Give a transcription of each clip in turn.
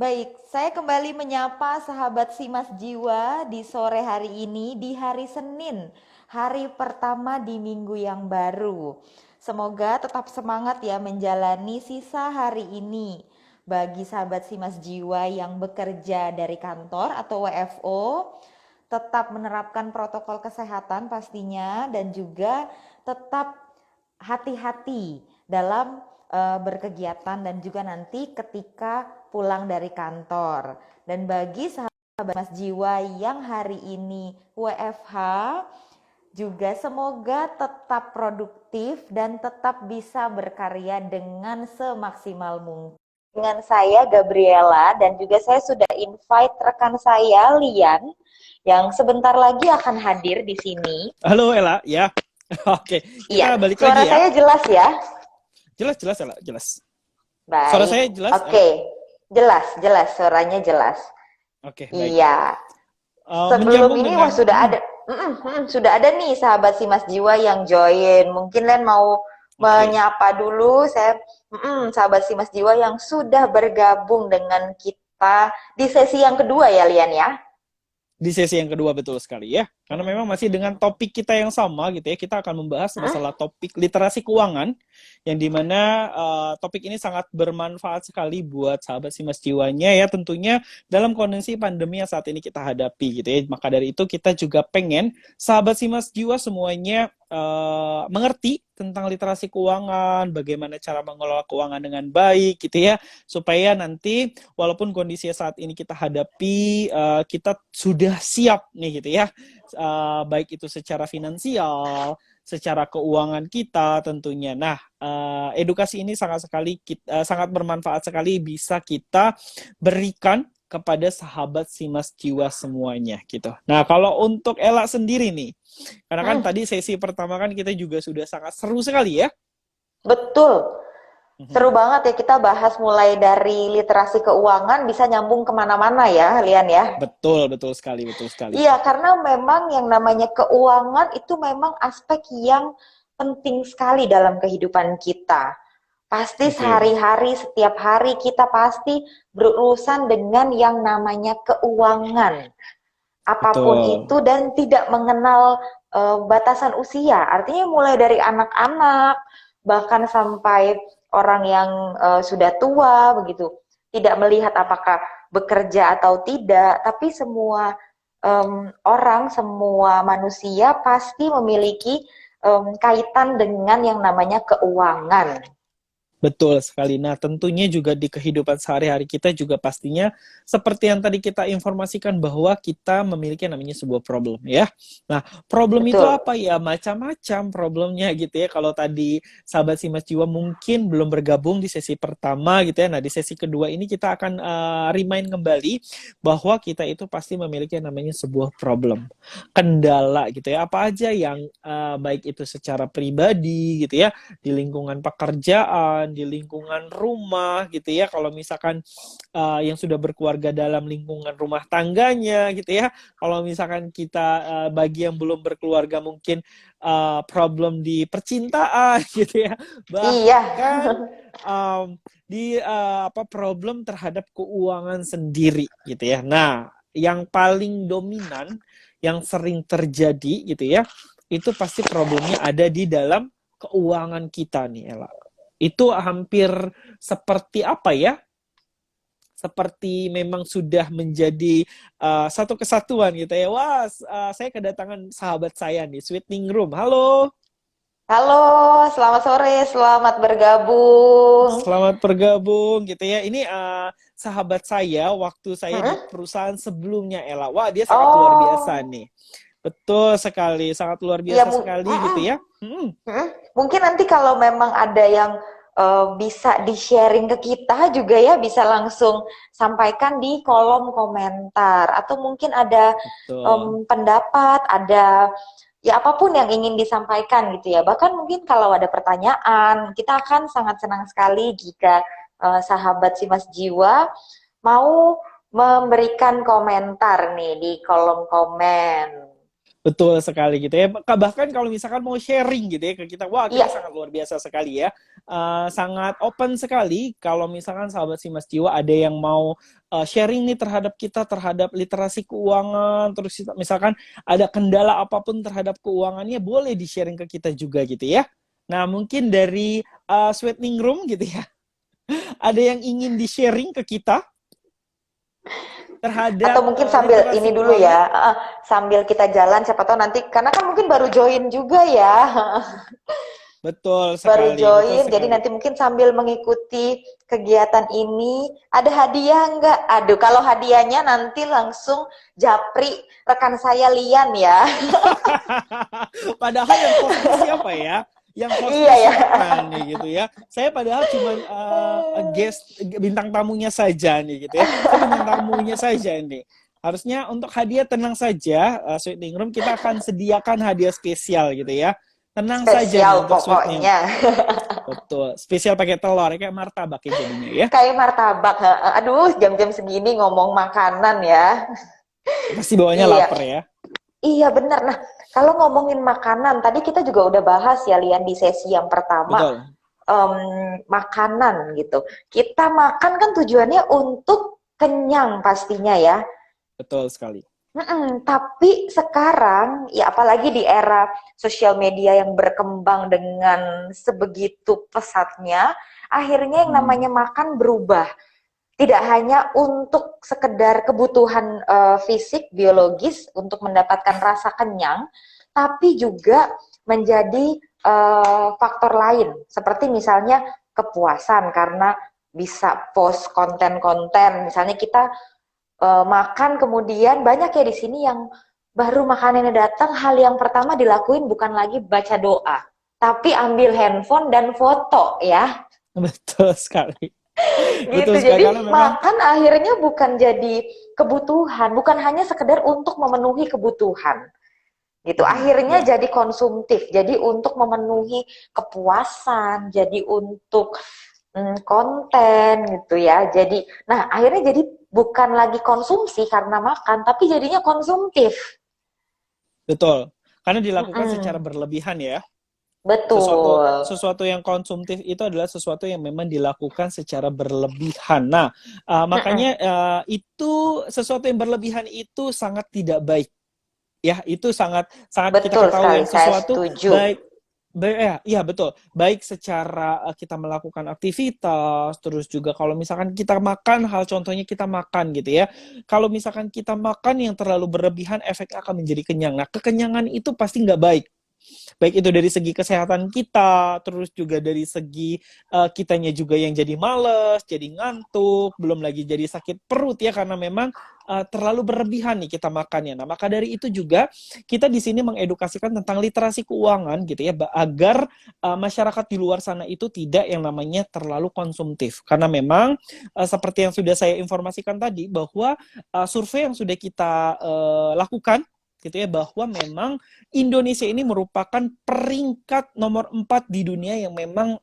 Baik, saya kembali menyapa sahabat Simas Jiwa di sore hari ini, di hari Senin, hari pertama di minggu yang baru. Semoga tetap semangat ya menjalani sisa hari ini. Bagi sahabat Simas Jiwa yang bekerja dari kantor atau WFO, tetap menerapkan protokol kesehatan pastinya dan juga tetap hati-hati dalam berkegiatan dan juga nanti ketika pulang dari kantor. Dan bagi sahabat Mas Jiwa yang hari ini WFH, juga semoga tetap produktif dan tetap bisa berkarya dengan semaksimal mungkin. Dengan saya Gabriela dan juga saya sudah invite rekan saya Lian yang sebentar lagi akan hadir di sini. Halo Ella, ya. Oke, Iya, kita balik suara lagi ya. saya jelas ya? Jelas, jelas Ella, jelas. Suara Baik, saya jelas, Ella? oke. Jelas, suaranya jelas. Oke, baik. Iya, sebelum Menyambung ini dengan, sudah ada nih sahabat si Mas Jiwa yang join. Mungkin Len mau oke. menyapa dulu saya sahabat si Mas Jiwa yang sudah bergabung dengan kita di sesi yang kedua ya Lian ya. Di sesi yang kedua betul sekali ya. Karena memang masih dengan topik kita yang sama gitu ya. Kita akan membahas masalah topik literasi keuangan yang dimana topik ini sangat bermanfaat sekali buat sahabat Simas Jiwanya ya tentunya dalam kondisi pandemi yang saat ini kita hadapi gitu ya. Maka dari itu kita juga pengen sahabat Simas Jiwa semuanya mengerti tentang literasi keuangan, bagaimana cara mengelola keuangan dengan baik gitu ya, supaya nanti walaupun kondisi saat ini kita hadapi, kita sudah siap nih gitu ya, baik itu secara finansial, secara keuangan kita tentunya. Nah, edukasi ini sangat bermanfaat sekali bisa kita berikan kepada sahabat Simas Jiwa semuanya gitu. Nah, kalau untuk Ella sendiri nih, karena kan tadi sesi pertama kan kita juga sudah sangat seru sekali ya. Betul. Seru banget ya kita bahas mulai dari literasi keuangan bisa nyambung kemana-mana ya, Lian ya. Betul, betul sekali, betul sekali. Iya, karena memang yang namanya keuangan itu memang aspek yang penting sekali dalam kehidupan kita. Pasti Oke. sehari-hari, setiap hari kita pasti berurusan dengan yang namanya keuangan. Apapun Betul. itu dan tidak mengenal batasan usia. Artinya mulai dari anak-anak, bahkan sampai orang yang sudah tua begitu. Tidak melihat apakah bekerja atau tidak, tapi semua orang, semua manusia pasti memiliki kaitan dengan yang namanya keuangan. Betul sekali. Nah, tentunya juga di kehidupan sehari-hari kita juga pastinya seperti yang tadi kita informasikan bahwa kita memiliki namanya sebuah problem ya. Nah, problem itu Betul. apa ya? Macam-macam problemnya gitu ya. Kalau tadi sahabat Simas Jiwa mungkin belum bergabung di sesi pertama gitu ya. Nah, di sesi kedua ini kita akan remind kembali bahwa kita itu pasti memiliki namanya sebuah problem, kendala gitu ya. Apa aja yang baik itu secara pribadi gitu ya, di lingkungan pekerjaan, di lingkungan rumah gitu ya. Kalau misalkan yang sudah berkeluarga dalam lingkungan rumah tangganya gitu ya. Kalau misalkan kita bagi yang belum berkeluarga mungkin problem di percintaan gitu ya. Iya. Bahkan di problem terhadap keuangan sendiri gitu ya. Nah, yang paling dominan yang sering terjadi gitu ya, itu pasti problemnya ada di dalam keuangan kita nih Ella. Itu hampir seperti apa ya? Seperti memang sudah menjadi satu kesatuan gitu ya. Wah, saya kedatangan sahabat saya nih, Sweet Ningrum. Halo. Halo, selamat sore, selamat bergabung. Selamat bergabung gitu ya. Ini sahabat saya waktu saya di Hmm? perusahaan sebelumnya Ella. Wah, dia sangat luar biasa Oh, nih. Betul sekali, sangat luar iya biasa sekali gitu ya. mungkin nanti kalau memang ada yang bisa di-sharing ke kita juga ya bisa langsung sampaikan di kolom komentar atau mungkin ada Betul. pendapat, ada ya apapun yang ingin disampaikan gitu ya. Bahkan mungkin kalau ada pertanyaan, kita akan sangat senang sekali jika sahabat si Mas Jiwa mau memberikan komentar nih di kolom komen. Betul sekali gitu ya. Bahkan kalau misalkan mau sharing gitu ya ke kita, wah kita Iya, sangat luar biasa sekali ya. Sangat open sekali kalau misalkan sahabat si Mas Jiwa ada yang mau sharing nih terhadap kita, terhadap literasi keuangan, terus misalkan ada kendala apapun terhadap keuangannya, boleh di-sharing ke kita juga gitu ya. Nah, mungkin dari Sweating Room gitu ya, ada yang ingin di-sharing ke kita atau terhadap mungkin sambil literasi ini dulu keuangan? ya, sambil kita jalan siapa tahu nanti karena kan mungkin baru join juga ya. Betul Baru sekali, betul join, jadi sekali. nanti mungkin sambil mengikuti kegiatan ini, ada hadiah nggak? Aduh, kalau hadiahnya nanti langsung japri rekan saya Lian ya. Padahal yang hostnya siapa ya? Yang hostnya Iya ya. siapa nih gitu ya? Saya padahal cuman guest bintang tamunya saja nih gitu ya. Saya bintang tamunya saja nih. Harusnya untuk hadiah tenang saja, Sweetening Room kita akan sediakan hadiah spesial gitu ya. Tenang saja nih Spesial untuk Sweetening. pokoknya. Betul, spesial pakai telur kayak martabak ya jadinya ya. Kayak martabak. Aduh, jam-jam segini ngomong makanan ya. Pasti bawanya Iya, lapar ya. iya benar. Nah, kalau ngomongin makanan, tadi kita juga udah bahas ya Lian di sesi yang pertama, Betul, em, makanan gitu. Kita makan kan tujuannya untuk kenyang pastinya ya. betul sekali. Tapi sekarang, ya apalagi di era sosial media yang berkembang dengan sebegitu pesatnya, akhirnya yang Hmm. namanya makan berubah. Tidak hanya untuk sekedar kebutuhan fisik, biologis, untuk mendapatkan rasa kenyang, tapi juga menjadi faktor lain, seperti misalnya kepuasan karena bisa post konten-konten, misalnya kita makan kemudian banyak ya di sini yang baru makanannya datang hal yang pertama dilakuin bukan lagi baca doa tapi ambil handphone dan foto ya Betul sekali. gitu Betul sekali jadi karena memang makan akhirnya bukan jadi kebutuhan bukan hanya sekedar untuk memenuhi kebutuhan gitu akhirnya ya. jadi konsumtif jadi untuk memenuhi kepuasan jadi untuk konten gitu ya. Jadi, nah akhirnya jadi bukan lagi konsumsi karena makan, tapi jadinya konsumtif. Betul. Karena dilakukan secara Mm-mm. berlebihan ya. Sesuatu Betul. sesuatu yang konsumtif itu adalah sesuatu yang memang dilakukan secara berlebihan. Nah, makanya Mm-mm. itu sesuatu yang berlebihan itu sangat tidak baik. Ya, itu sangat sangat kita Betul ketahui sekali, ya. saya Sesuatu setuju. baik ya, iya betul. Baik secara kita melakukan aktivitas, terus juga kalau misalkan kita makan, hal contohnya kita makan gitu ya. Kalau misalkan kita makan yang terlalu berlebihan, efeknya akan menjadi kenyang. Nah, kekenyangan itu pasti nggak baik. Baik itu dari segi kesehatan kita, terus juga dari segi kitanya juga yang jadi males, jadi ngantuk, belum lagi jadi sakit perut ya karena memang terlalu berlebihan nih kita makannya. Nah, maka dari itu juga kita di sini mengedukasikan tentang literasi keuangan gitu ya agar masyarakat di luar sana itu tidak yang namanya terlalu konsumtif. Karena memang seperti yang sudah saya informasikan tadi bahwa survei yang sudah kita lakukan gitu ya bahwa memang Indonesia ini merupakan peringkat nomor 4 di dunia yang memang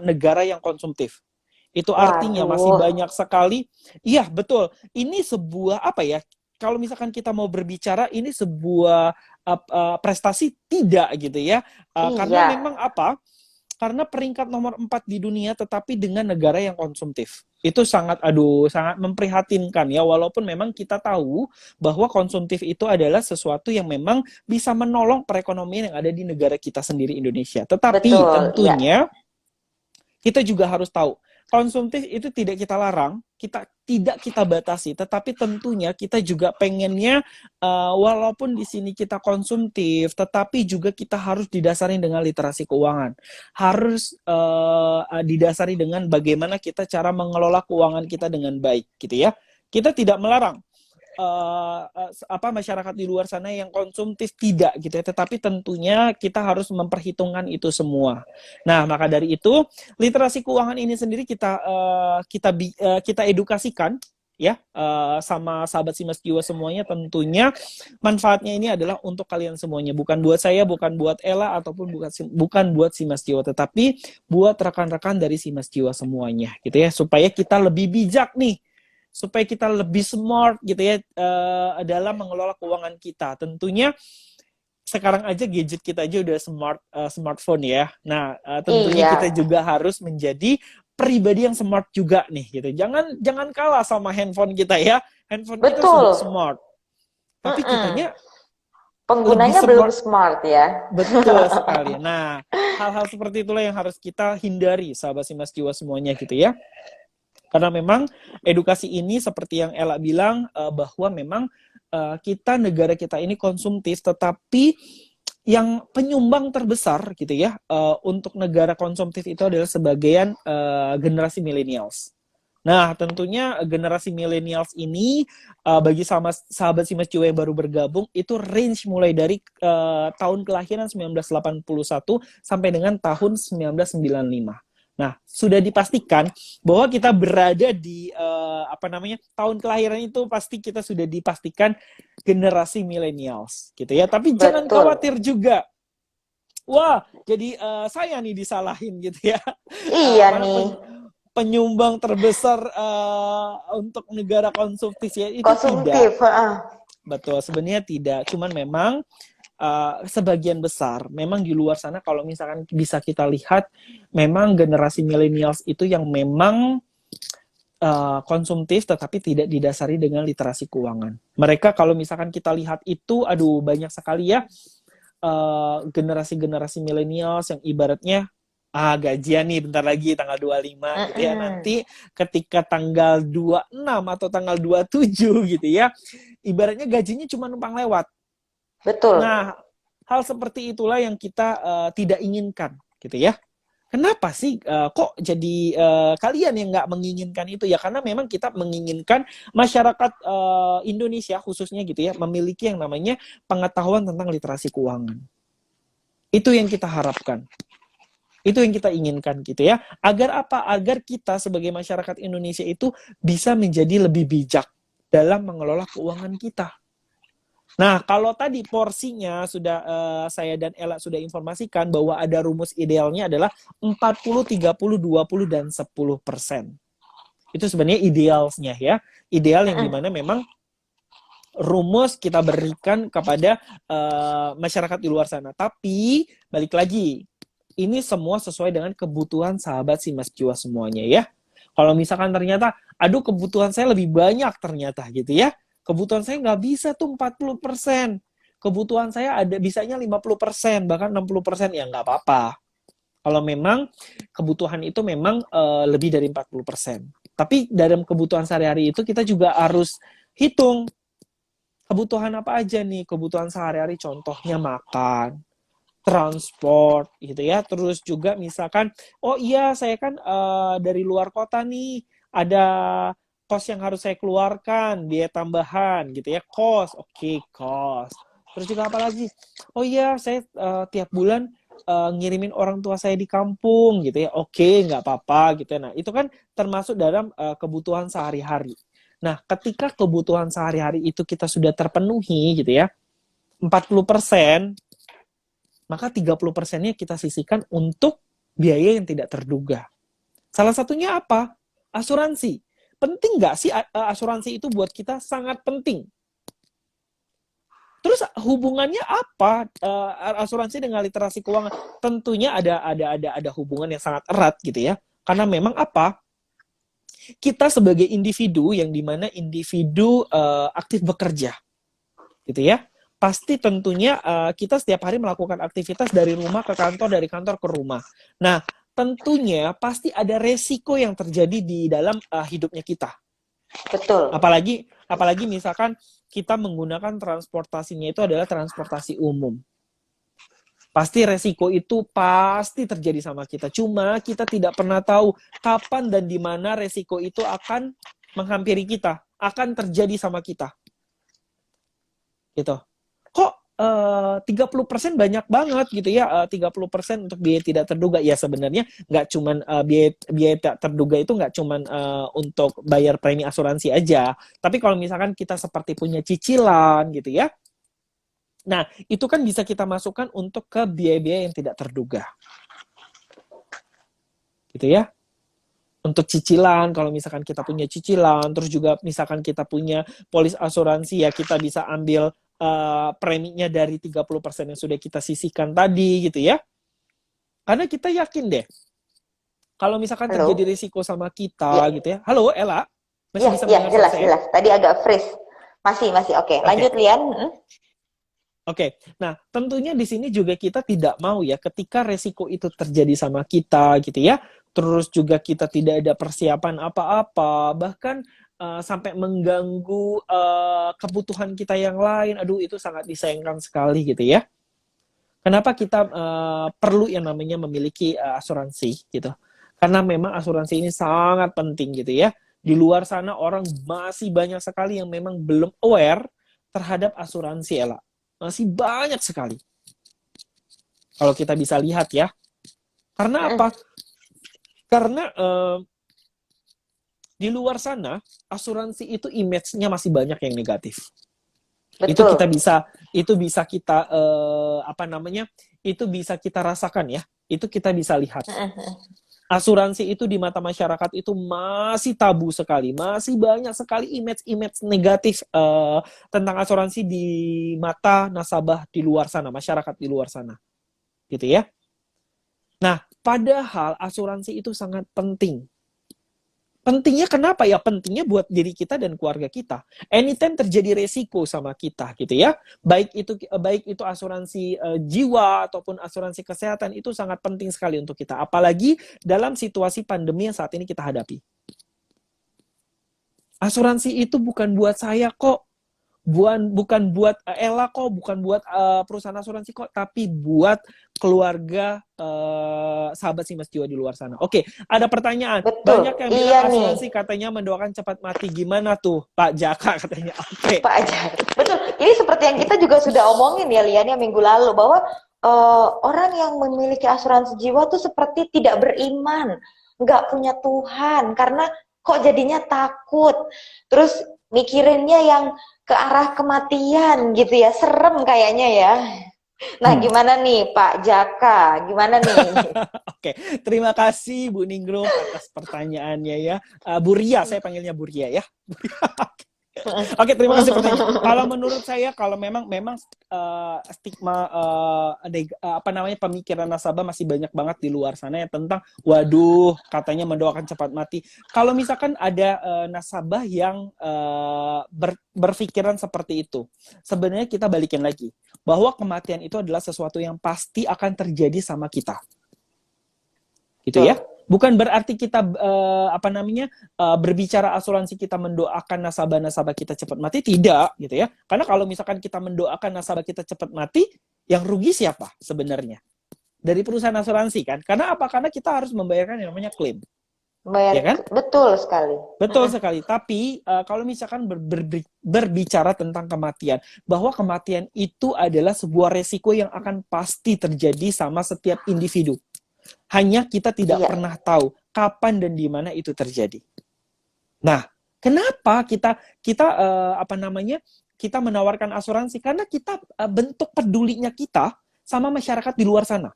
negara yang konsumtif. Itu artinya masih Waduh, banyak sekali. Iya, betul. Ini sebuah apa ya? Kalau misalkan kita mau berbicara ini sebuah prestasi tidak gitu ya. Karena iya, memang apa? Karena peringkat nomor 4 di dunia tetapi dengan negara yang konsumtif. Itu sangat sangat memprihatinkan ya walaupun memang kita tahu bahwa konsumtif itu adalah sesuatu yang memang bisa menolong perekonomian yang ada di negara kita sendiri Indonesia. Tetapi betul, iya, tentunya kita juga harus tahu konsumtif itu tidak kita larang, tidak kita batasi, tetapi tentunya kita juga pengennya walaupun di sini kita konsumtif, tetapi juga kita harus didasari dengan literasi keuangan, harus didasari dengan bagaimana kita cara mengelola keuangan kita dengan baik, gitu ya. Kita tidak melarang masyarakat di luar sana yang konsumtif tidak gitu ya tetapi tentunya kita harus memperhitungkan itu semua. Nah maka dari itu literasi keuangan ini sendiri kita edukasikan ya sama sahabat Simas Jiwa semuanya tentunya manfaatnya ini adalah untuk kalian semuanya bukan buat saya bukan buat Ella ataupun bukan buat Simas Jiwa tetapi buat rekan-rekan dari Simas Jiwa semuanya gitu ya supaya kita lebih bijak nih supaya kita lebih smart gitu ya dalam mengelola keuangan kita. Tentunya sekarang aja gadget kita aja udah smartphone ya. Nah, tentunya Iya, kita juga harus menjadi pribadi yang smart juga nih gitu. Jangan kalah sama handphone kita ya. Handphone kita sudah betul. smart, tapi Mm-mm. kitanya lebih Penggunanya belum smart. smart ya. Betul sekali. Nah, hal-hal seperti itulah yang harus kita hindari, sahabat Simas Jiwa semuanya gitu ya. Karena memang edukasi ini seperti yang Ella bilang, bahwa memang negara kita ini konsumtif, tetapi yang penyumbang terbesar gitu ya untuk negara konsumtif itu adalah sebagian generasi millennials. Nah, tentunya generasi millennials ini bagi sahabat Simas Jiwa yang baru bergabung itu range mulai dari tahun kelahiran 1981 sampai dengan tahun 1995. Nah, sudah dipastikan bahwa kita berada di tahun kelahiran itu pasti kita sudah dipastikan generasi millennials gitu ya. Tapi jangan Betul. khawatir juga. Wah, jadi saya nih disalahin gitu ya. Iya Karena nih, penyumbang terbesar untuk negara konsumtif ya itu tidak. konsumtif. Heeh. Betul, sebenarnya tidak. Cuman memang sebagian besar memang di luar sana kalau misalkan bisa kita lihat memang generasi millennials itu yang memang konsumtif tetapi tidak didasari dengan literasi keuangan. Mereka kalau misalkan kita lihat itu aduh banyak sekali ya generasi-generasi millennials yang ibaratnya gajian nih bentar lagi tanggal 25 gitu ya. Nanti ketika tanggal 26 atau tanggal 27 gitu ya, ibaratnya gajinya cuma numpang lewat. Betul. Nah, hal seperti itulah yang kita tidak inginkan gitu ya. Kenapa sih kok jadi kalian yang nggak menginginkan itu ya? Karena memang kita menginginkan masyarakat Indonesia khususnya gitu ya memiliki yang namanya pengetahuan tentang literasi keuangan. Itu yang kita harapkan. Itu yang kita inginkan gitu ya. Agar apa? Agar kita sebagai masyarakat Indonesia itu bisa menjadi lebih bijak dalam mengelola keuangan kita. Nah, kalau tadi porsinya sudah saya dan Ella sudah informasikan bahwa ada rumus idealnya adalah 40, 30, 20, dan 10%. Itu sebenarnya idealnya ya. Ideal yang dimana memang rumus kita berikan kepada masyarakat di luar sana. Tapi, balik lagi, ini semua sesuai dengan kebutuhan sahabat Simas Jiwa semuanya ya. Kalau misalkan ternyata, aduh kebutuhan saya lebih banyak ternyata gitu ya. Kebutuhan saya nggak bisa tuh 40%. Kebutuhan saya ada bisanya 50%, bahkan 60%, ya nggak apa-apa. Kalau memang kebutuhan itu memang lebih dari 40%. Tapi dalam kebutuhan sehari-hari itu kita juga harus hitung kebutuhan apa aja nih. Kebutuhan sehari-hari contohnya makan, transport gitu ya. Terus juga misalkan, oh iya saya kan dari luar kota nih, ada kos yang harus saya keluarkan, biaya tambahan gitu ya, kos, oke, kos. Terus juga apa lagi? Oh iya, saya tiap bulan ngirimin orang tua saya di kampung gitu ya, oke, nggak apa-apa gitu ya. Nah, itu kan termasuk dalam kebutuhan sehari-hari. Nah, ketika kebutuhan sehari-hari itu kita sudah terpenuhi gitu ya, 40%, maka 30%-nya kita sisihkan untuk biaya yang tidak terduga. Salah satunya apa? Asuransi. Penting nggak sih asuransi itu buat kita? Sangat penting. Terus hubungannya apa asuransi dengan literasi keuangan? Tentunya ada hubungan yang sangat erat gitu ya. Karena memang apa? Kita sebagai individu yang dimana individu aktif bekerja, gitu ya. Pasti tentunya kita setiap hari melakukan aktivitas dari rumah ke kantor, dari kantor ke rumah. Nah, tentunya pasti ada resiko yang terjadi di dalam hidupnya kita. Betul. Apalagi misalkan kita menggunakan transportasinya itu adalah transportasi umum. Pasti resiko itu pasti terjadi sama kita. Cuma kita tidak pernah tahu kapan dan di mana resiko itu akan menghampiri kita, akan terjadi sama kita. Gitu. Kok 30% banyak banget gitu ya, 30% untuk biaya tidak terduga. Ya sebenarnya nggak cuman biaya tidak terduga itu nggak cuman untuk bayar premi asuransi aja. Tapi kalau misalkan kita seperti punya cicilan gitu ya, nah itu kan bisa kita masukkan untuk ke biaya-biaya yang tidak terduga. Gitu ya. Untuk cicilan, kalau misalkan kita punya cicilan, terus juga misalkan kita punya polis asuransi ya kita bisa ambil preminya dari 30% yang sudah kita sisihkan tadi gitu ya. Karena kita yakin deh, kalau misalkan terjadi Halo? risiko sama kita Iya, gitu ya. Halo, Ella, masih iya, bisa iya, mendengar suara jelas, saya? jelas. Tadi agak freeze. Masih, masih. Oke, Oke. lanjut Lian. Mm. Oke, nah tentunya di sini juga kita tidak mau ya ketika resiko itu terjadi sama kita gitu ya, terus juga kita tidak ada persiapan apa-apa, bahkan sampai mengganggu kebutuhan kita yang lain, aduh itu sangat disayangkan sekali gitu ya. Kenapa kita perlu yang namanya memiliki asuransi gitu? Karena memang asuransi ini sangat penting gitu ya. Di luar sana orang masih banyak sekali yang memang belum aware terhadap asuransi, Ella. Masih banyak sekali. Kalau kita bisa lihat ya. Karena Mm. apa? Karena di luar sana asuransi itu image-nya masih banyak yang negatif. Itu Betul. kita bisa kita apa namanya? Itu bisa kita rasakan ya. Itu kita bisa lihat. Mm. Asuransi itu di mata masyarakat itu masih tabu sekali, masih banyak sekali image-image negatif tentang asuransi di mata nasabah di luar sana, masyarakat di luar sana, gitu ya. Nah, padahal asuransi itu sangat penting. Pentingnya kenapa ya? Pentingnya buat diri kita dan keluarga kita. Anytime terjadi resiko sama kita gitu ya. Baik itu asuransi jiwa ataupun asuransi kesehatan itu sangat penting sekali untuk kita. Apalagi dalam situasi pandemi yang saat ini kita hadapi. Asuransi itu bukan buat saya kok. Bukan buat Ella kok, bukan buat perusahaan asuransi kok, tapi buat keluarga sahabat Simas Jiwa di luar sana. Oke, ada pertanyaan. Betul. Banyak yang bilang Iya nih, asuransi katanya mendoakan cepat mati. Gimana tuh, Pak Jaka katanya? Oke. Pak Ajar. Betul. Ini seperti yang kita juga sudah omongin ya Lian ya minggu lalu bahwa orang yang memiliki asuransi jiwa tuh seperti tidak beriman, nggak punya Tuhan karena kok jadinya takut. Terus mikirinnya yang ke arah kematian gitu ya, serem kayaknya ya. Nah, Hmm. gimana nih Pak Jaka? Gimana nih? Oke, terima kasih Bu Ningrum atas pertanyaannya ya. Bu Ria, saya panggilnya Bu Ria ya. Oke, terima kasih pertanyaan. Kalau menurut saya, kalau memang stigma apa namanya pemikiran nasabah masih banyak banget di luar sana ya tentang waduh katanya mendoakan cepat mati. Kalau misalkan ada nasabah yang berpikiran seperti itu, sebenarnya kita balikin lagi bahwa kematian itu adalah sesuatu yang pasti akan terjadi sama kita, gitu ya. Bukan berarti kita apa namanya berbicara asuransi kita mendoakan nasabah-nasabah kita cepat mati, tidak gitu ya. Karena kalau misalkan kita mendoakan nasabah kita cepat mati, yang rugi siapa sebenarnya? Dari perusahaan asuransi kan. Karena apa? Karena kita harus membayarkan yang namanya klaim, ya kan? Betul sekali. Betul sekali. Tapi kalau misalkan berbicara tentang kematian, bahwa kematian itu adalah sebuah resiko yang akan pasti terjadi sama setiap individu. Hanya kita tidak Iya. pernah tahu kapan dan di mana itu terjadi. Nah, kenapa kita apa namanya kita menawarkan asuransi? Karena kita bentuk pedulinya kita sama masyarakat di luar sana.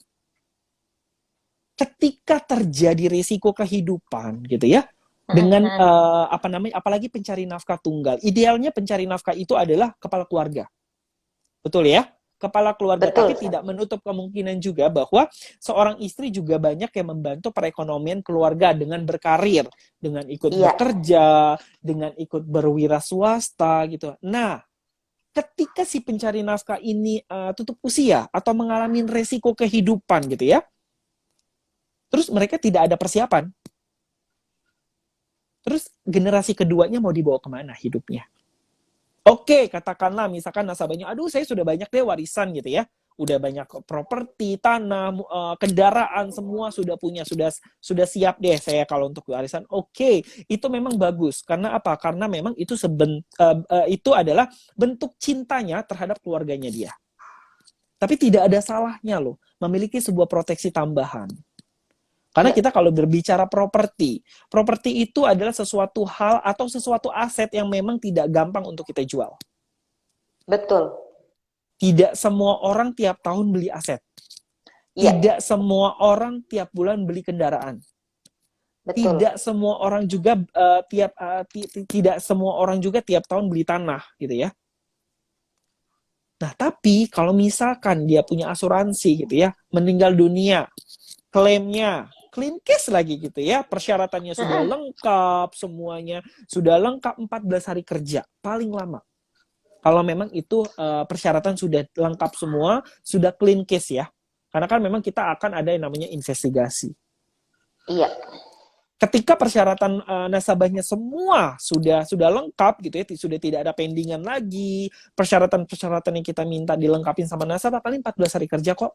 Ketika terjadi risiko kehidupan, gitu ya, dengan apa namanya, apalagi pencari nafkah tunggal. Idealnya pencari nafkah itu adalah kepala keluarga, betul ya? Kepala keluarga, Betul. tapi tidak menutup kemungkinan juga bahwa seorang istri juga banyak yang membantu perekonomian keluarga dengan berkarir, dengan ikut bekerja, dengan ikut berwira swasta gitu. Nah, ketika si pencari nafkah ini tutup usia atau mengalami resiko kehidupan gitu ya, terus mereka tidak ada persiapan, terus generasi keduanya mau dibawa kemana hidupnya? Oke, katakanlah misalkan nasabahnya, aduh saya sudah banyak deh warisan gitu ya. Udah banyak properti, tanah, kendaraan, semua sudah punya, sudah siap deh saya kalau untuk warisan. Oke, itu memang bagus. Karena apa? Karena memang itu itu adalah bentuk cintanya terhadap keluarganya dia. Tapi tidak ada salahnya loh memiliki sebuah proteksi tambahan. Karena kita kalau berbicara properti itu adalah sesuatu hal atau sesuatu aset yang memang tidak gampang untuk kita jual. Betul. Tidak semua orang tiap tahun beli aset. Tidak semua orang tiap bulan beli kendaraan. Betul. Tidak semua orang juga tidak semua orang juga tiap tahun beli tanah, gitu ya. Nah, tapi kalau misalkan dia punya asuransi gitu ya, meninggal dunia, klaimnya clean case lagi gitu ya, persyaratannya sudah Mm-mm. lengkap, semuanya sudah lengkap, 14 hari kerja paling lama. Kalau memang itu persyaratan sudah lengkap semua, sudah clean case ya. Karena kan memang kita akan ada yang namanya investigasi. Iya, Ketika persyaratan nasabahnya semua sudah lengkap gitu ya, sudah tidak ada pendingan lagi, persyaratan-persyaratan yang kita minta dilengkapin sama nasabah paling 14 hari kerja kok.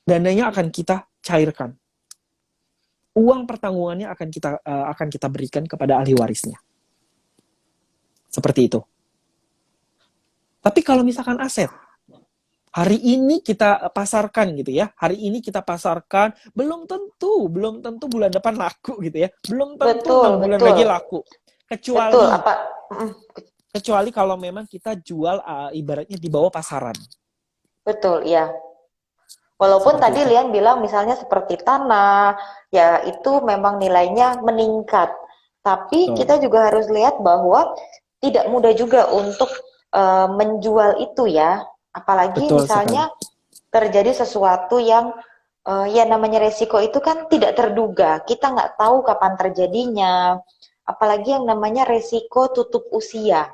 Dananya akan kita cairkan. Uang pertanggungannya akan kita berikan kepada ahli warisnya. Seperti itu. Tapi kalau misalkan aset, hari ini kita pasarkan gitu ya, hari ini kita pasarkan, belum tentu bulan depan laku gitu ya, belum tentu betul, 6 bulan betul, lagi laku. betul. Kecuali Apa? Mm, kecuali kalau memang kita jual ibaratnya di bawah pasaran. betul, ya. Walaupun Seperti tadi itu. Lian bilang misalnya seperti tanah, ya itu memang nilainya meningkat. Tapi Betul. kita juga harus lihat bahwa tidak mudah juga untuk menjual itu ya. Apalagi Betul sekali. misalnya terjadi sesuatu yang ya namanya resiko itu kan tidak terduga. Kita nggak tahu kapan terjadinya. Apalagi yang namanya resiko tutup usia.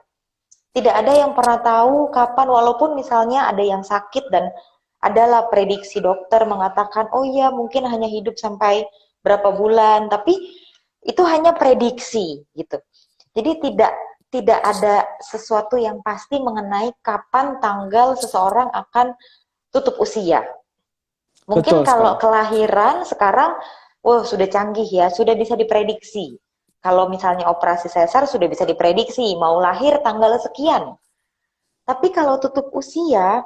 Tidak ada yang pernah tahu kapan, walaupun misalnya ada yang sakit dan adalah prediksi dokter mengatakan, oh iya mungkin hanya hidup sampai berapa bulan, tapi itu hanya prediksi gitu. Jadi tidak ada sesuatu yang pasti mengenai kapan tanggal seseorang akan tutup usia. Mungkin Betul kalau sekali. kelahiran sekarang, wah sudah canggih ya, sudah bisa diprediksi. Kalau misalnya operasi sesar sudah bisa diprediksi, mau lahir tanggal sekian. Tapi kalau tutup usia,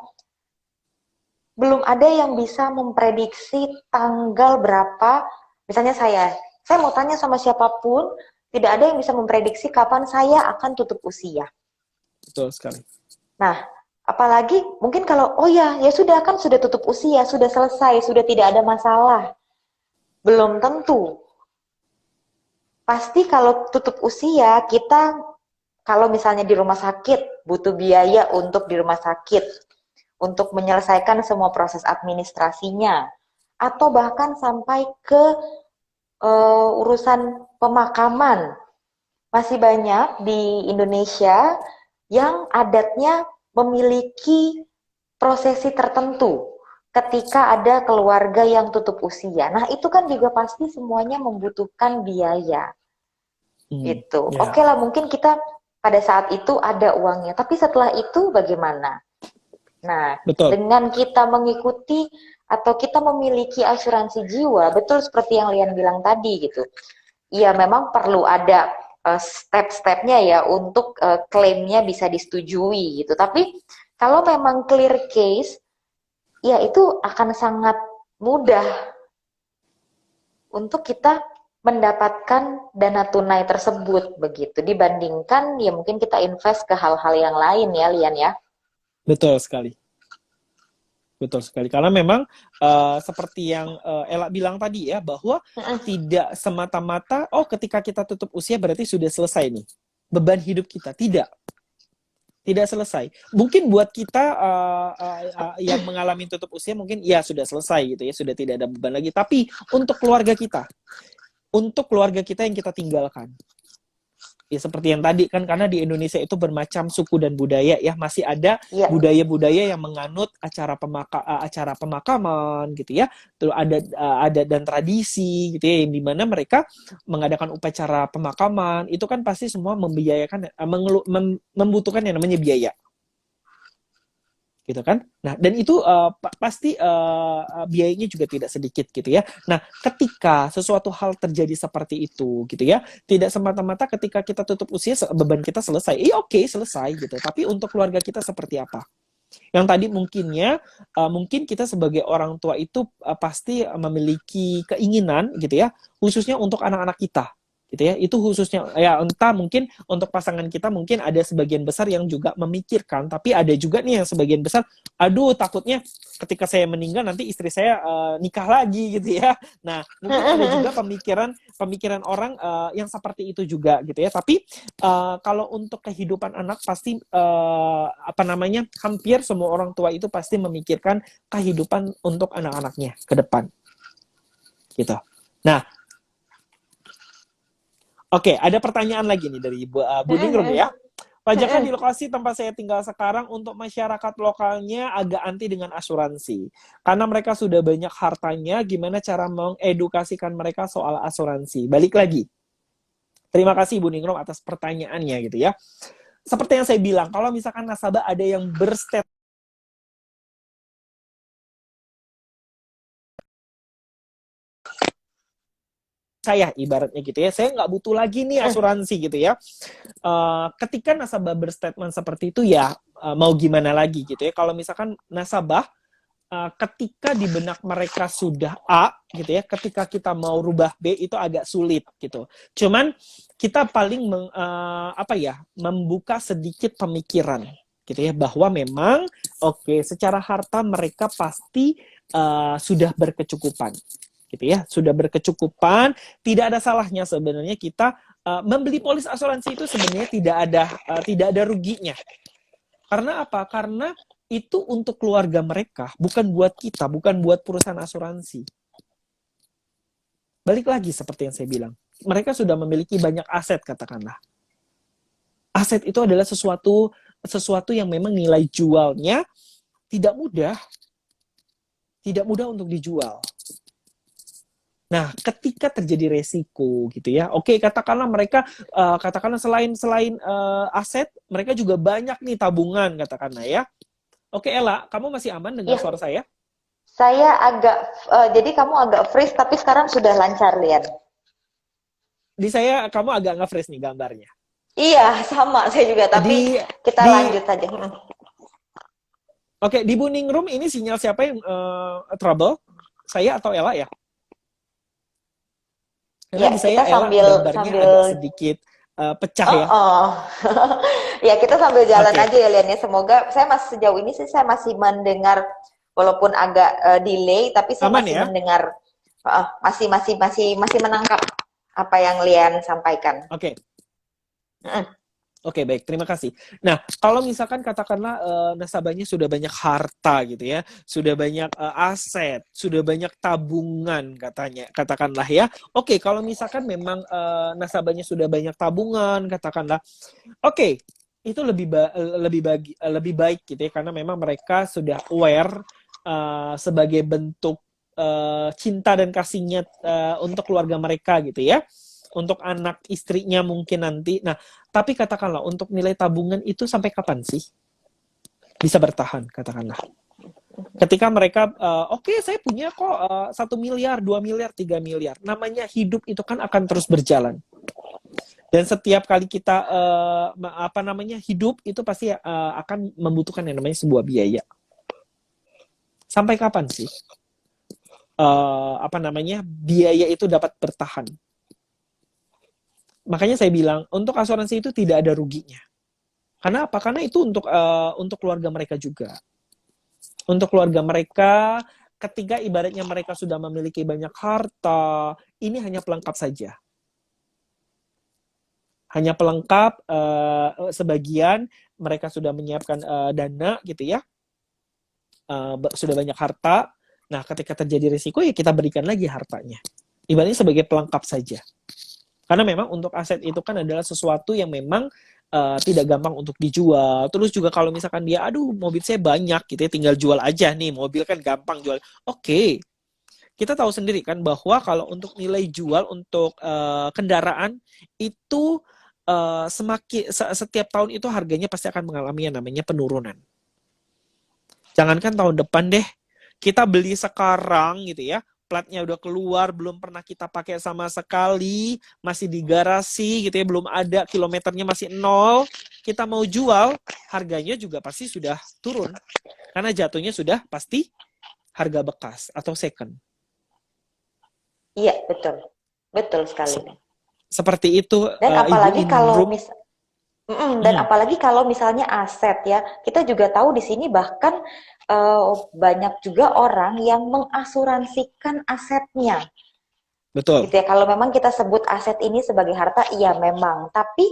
belum ada yang bisa memprediksi tanggal berapa. Misalnya saya mau tanya sama siapapun, tidak ada yang bisa memprediksi kapan saya akan tutup usia. Betul sekali. Nah, apalagi mungkin kalau, oh ya, ya sudah kan sudah tutup usia, sudah selesai, sudah tidak ada masalah. Belum tentu. Pasti kalau tutup usia, kita kalau misalnya di rumah sakit, butuh biaya untuk di rumah sakit, untuk menyelesaikan semua proses administrasinya, atau bahkan sampai ke urusan pemakaman. Masih banyak di Indonesia yang adatnya memiliki prosesi tertentu ketika ada keluarga yang tutup usia. Nah, itu kan juga pasti semuanya membutuhkan biaya. Gitu. Ya, Oke lah, mungkin kita pada saat itu ada uangnya, tapi setelah itu bagaimana? Nah, betul. dengan kita mengikuti atau kita memiliki asuransi jiwa, betul seperti yang Lian bilang tadi gitu. Iya, memang perlu ada step-stepnya ya untuk klaimnya bisa disetujui gitu. Tapi kalau memang clear case, ya itu akan sangat mudah untuk kita mendapatkan dana tunai tersebut begitu dibandingkan ya mungkin kita invest ke hal-hal yang lain ya Lian ya. Betul sekali. Betul sekali. Karena memang seperti yang Ella bilang tadi ya, bahwa tidak semata-mata, oh ketika kita tutup usia berarti sudah selesai nih. Beban hidup kita. Tidak. Tidak selesai. Mungkin buat kita yang mengalami tutup usia mungkin ya sudah selesai gitu ya, sudah tidak ada beban lagi. Tapi untuk keluarga kita yang kita tinggalkan, ya seperti yang tadi kan, karena di Indonesia itu bermacam suku dan budaya ya, masih ada Iya, budaya-budaya yang menganut acara pemakaman gitu ya, terus ada dan tradisi gitu ya, yang dimana mereka mengadakan upacara pemakaman itu kan pasti semua membiayakan membutuhkan yang namanya biaya gitu kan. Nah, dan itu pasti biayanya juga tidak sedikit gitu ya. Nah, ketika sesuatu hal terjadi seperti itu gitu ya, tidak semata-mata ketika kita tutup usia beban kita selesai. Oke, selesai gitu. Tapi untuk keluarga kita seperti apa? Yang tadi mungkin kita sebagai orang tua itu pasti memiliki keinginan gitu ya, khususnya untuk anak-anak kita gitu ya. Itu khususnya ya, entah mungkin untuk pasangan kita mungkin ada sebagian besar yang juga memikirkan, tapi ada juga nih yang sebagian besar, aduh takutnya ketika saya meninggal nanti istri saya nikah lagi gitu ya. Nah, mungkin ada juga pemikiran orang yang seperti itu juga gitu ya. Tapi kalau untuk kehidupan anak pasti hampir semua orang tua itu pasti memikirkan kehidupan untuk anak-anaknya ke depan gitu. Nah, oke, ada pertanyaan lagi nih dari Bu Ningrum ya. Pajakan di lokasi tempat saya tinggal sekarang untuk masyarakat lokalnya agak anti dengan asuransi. Karena mereka sudah banyak hartanya, gimana cara mengedukasikan mereka soal asuransi? Balik lagi. Terima kasih Bu Ningrum atas pertanyaannya gitu ya. Seperti yang saya bilang, kalau misalkan nasabah ada yang berstatement saya ibaratnya gitu ya, saya nggak butuh lagi nih asuransi gitu ya. Ketika nasabah berstatement seperti itu ya mau gimana lagi gitu ya. Kalau misalkan nasabah ketika di benak mereka sudah A gitu ya, ketika kita mau rubah B itu agak sulit gitu. Cuman kita paling membuka sedikit pemikiran gitu ya, bahwa memang secara harta mereka pasti sudah berkecukupan gitu ya, sudah berkecukupan. Tidak ada salahnya sebenarnya kita membeli polis asuransi itu sebenarnya tidak ada ruginya. Karena apa? Karena itu untuk keluarga mereka, bukan buat kita, bukan buat perusahaan asuransi. Balik lagi seperti yang saya bilang, mereka sudah memiliki banyak aset katakanlah. Aset itu adalah sesuatu yang memang nilai jualnya tidak mudah untuk dijual. Nah, ketika terjadi resiko gitu ya, katakanlah mereka katakanlah selain aset, mereka juga banyak nih tabungan katakanlah ya. Oke, Ella, kamu masih aman dengar suara saya? Saya jadi kamu agak freeze tapi sekarang sudah lancar lihat. Di saya kamu agak nge-freeze nih gambarnya. Iya, sama saya juga, tapi kita lanjut aja. Oke, di Bu Ningrum ini sinyal siapa yang trouble? Saya atau Ella ya? Karena Ya, di saya Ella gambarnya agak sedikit pecah ya. Ya, kita sambil jalan aja ya Lian ya. Semoga sejauh ini sih saya masih mendengar walaupun agak delay, tapi saya Aman masih ya? mendengar masih menangkap apa yang Lian sampaikan. Oke, baik. Terima kasih. Nah, kalau misalkan katakanlah nasabahnya sudah banyak harta gitu ya, sudah banyak aset, sudah banyak tabungan katakanlah ya. Oke, kalau misalkan memang nasabahnya sudah banyak tabungan, katakanlah, itu lebih baik gitu ya, karena memang mereka sudah aware sebagai bentuk cinta dan kasihnya untuk keluarga mereka gitu ya. Untuk anak istrinya mungkin nanti. Nah, tapi katakanlah untuk nilai tabungan itu sampai kapan sih bisa bertahan katakanlah. Ketika mereka saya punya kok 1 miliar, 2 miliar, 3 miliar. Namanya hidup itu kan akan terus berjalan. Dan setiap kali kita hidup itu pasti akan membutuhkan yang namanya sebuah biaya. Sampai kapan sih biaya itu dapat bertahan? Makanya saya bilang untuk asuransi itu tidak ada ruginya. Karena apa? Karena itu untuk keluarga mereka juga. Untuk keluarga mereka, ketika ibaratnya mereka sudah memiliki banyak harta, ini hanya pelengkap saja. Hanya pelengkap, sebagian mereka sudah menyiapkan dana gitu ya. Sudah banyak harta. Nah, ketika terjadi risiko ya kita berikan lagi hartanya. Ibaratnya sebagai pelengkap saja. Karena memang untuk aset itu kan adalah sesuatu yang memang tidak gampang untuk dijual. Terus juga kalau misalkan dia, mobil saya banyak gitu ya, tinggal jual aja nih, mobil kan gampang jual. Kita tahu sendiri kan bahwa kalau untuk nilai jual untuk kendaraan itu setiap tahun itu harganya pasti akan mengalami yang namanya penurunan. Jangankan tahun depan deh, kita beli sekarang gitu ya, platnya udah keluar, belum pernah kita pakai sama sekali, masih di garasi gitu ya, belum ada, kilometernya masih 0, kita mau jual, harganya juga pasti sudah turun. Karena jatuhnya sudah pasti harga bekas atau second. Iya, betul. Betul sekali. seperti itu, Dan Ibu apalagi kalau Indrum. dan Mhm, apalagi kalau misalnya aset ya, kita juga tahu di sini bahkan banyak juga orang yang mengasuransikan asetnya, betul. gitu ya. Kalau memang kita sebut aset ini sebagai harta, iya memang. Tapi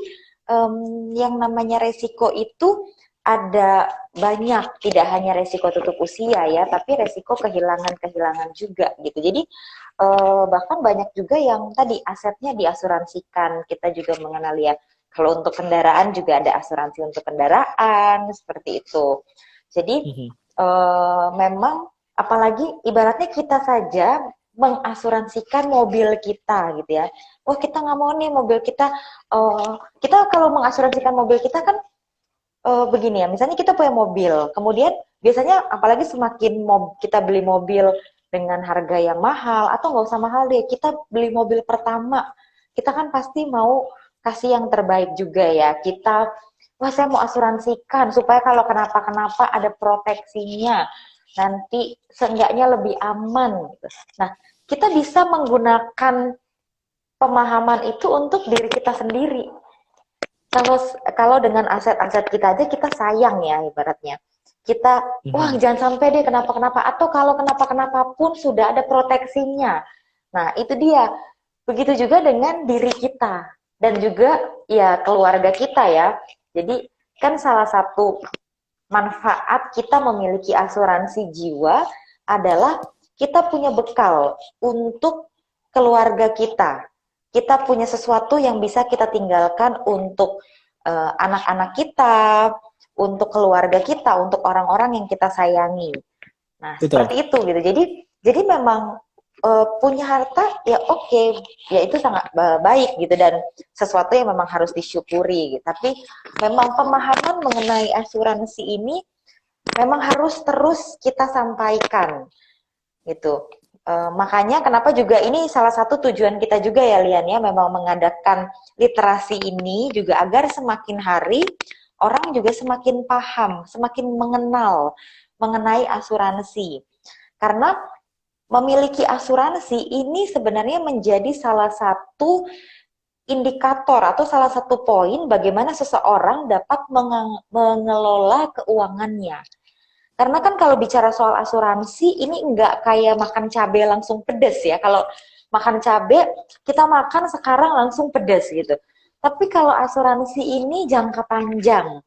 yang namanya resiko itu ada banyak, tidak hanya resiko tutup usia ya, tapi resiko kehilangan-kehilangan juga gitu. Jadi bahkan banyak juga yang tadi asetnya diasuransikan. Kita juga mengenal ya, kalau untuk kendaraan juga ada asuransi untuk kendaraan seperti itu. Jadi Mhm. memang apalagi ibaratnya kita saja mengasuransikan mobil kita gitu ya. Wah kita nggak mau nih mobil kita, kita kalau mengasuransikan mobil kita kan begini ya, misalnya kita punya mobil, kemudian biasanya apalagi semakin kita beli mobil dengan harga yang mahal, atau nggak usah mahal deh, kita beli mobil pertama, kita kan pasti mau kasih yang terbaik juga ya. Kita, wah saya mau asuransikan supaya kalau kenapa-kenapa ada proteksinya, nanti seenggaknya lebih aman gitu. Nah, kita bisa menggunakan pemahaman itu untuk diri kita sendiri. Kalau kalau dengan aset-aset kita aja kita sayang ya ibaratnya. Kita, wah Mhm. jangan sampai deh kenapa-kenapa. Atau kalau kenapa-kenapa pun sudah ada proteksinya. Nah itu dia. Begitu juga dengan diri kita. Dan juga ya keluarga kita ya. Jadi kan salah satu manfaat kita memiliki asuransi jiwa adalah kita punya bekal untuk keluarga kita. Kita punya sesuatu yang bisa kita tinggalkan untuk anak-anak kita, untuk keluarga kita, untuk orang-orang yang kita sayangi. Nah, Betul. seperti itu gitu. Jadi memang punya harta ya oke, ya itu sangat baik gitu dan sesuatu yang memang harus disyukuri gitu. Tapi memang pemahaman mengenai asuransi ini memang harus terus kita sampaikan gitu. Makanya kenapa juga ini salah satu tujuan kita juga ya Lian ya, memang mengadakan literasi ini juga agar semakin hari orang juga semakin paham, semakin mengenal mengenai asuransi. Karena memiliki asuransi ini sebenarnya menjadi salah satu indikator atau salah satu poin bagaimana seseorang dapat mengelola keuangannya. Karena kan kalau bicara soal asuransi, ini enggak kayak makan cabai langsung pedes ya. Kalau makan cabai, kita makan sekarang langsung pedes gitu. Tapi kalau asuransi ini jangka panjang,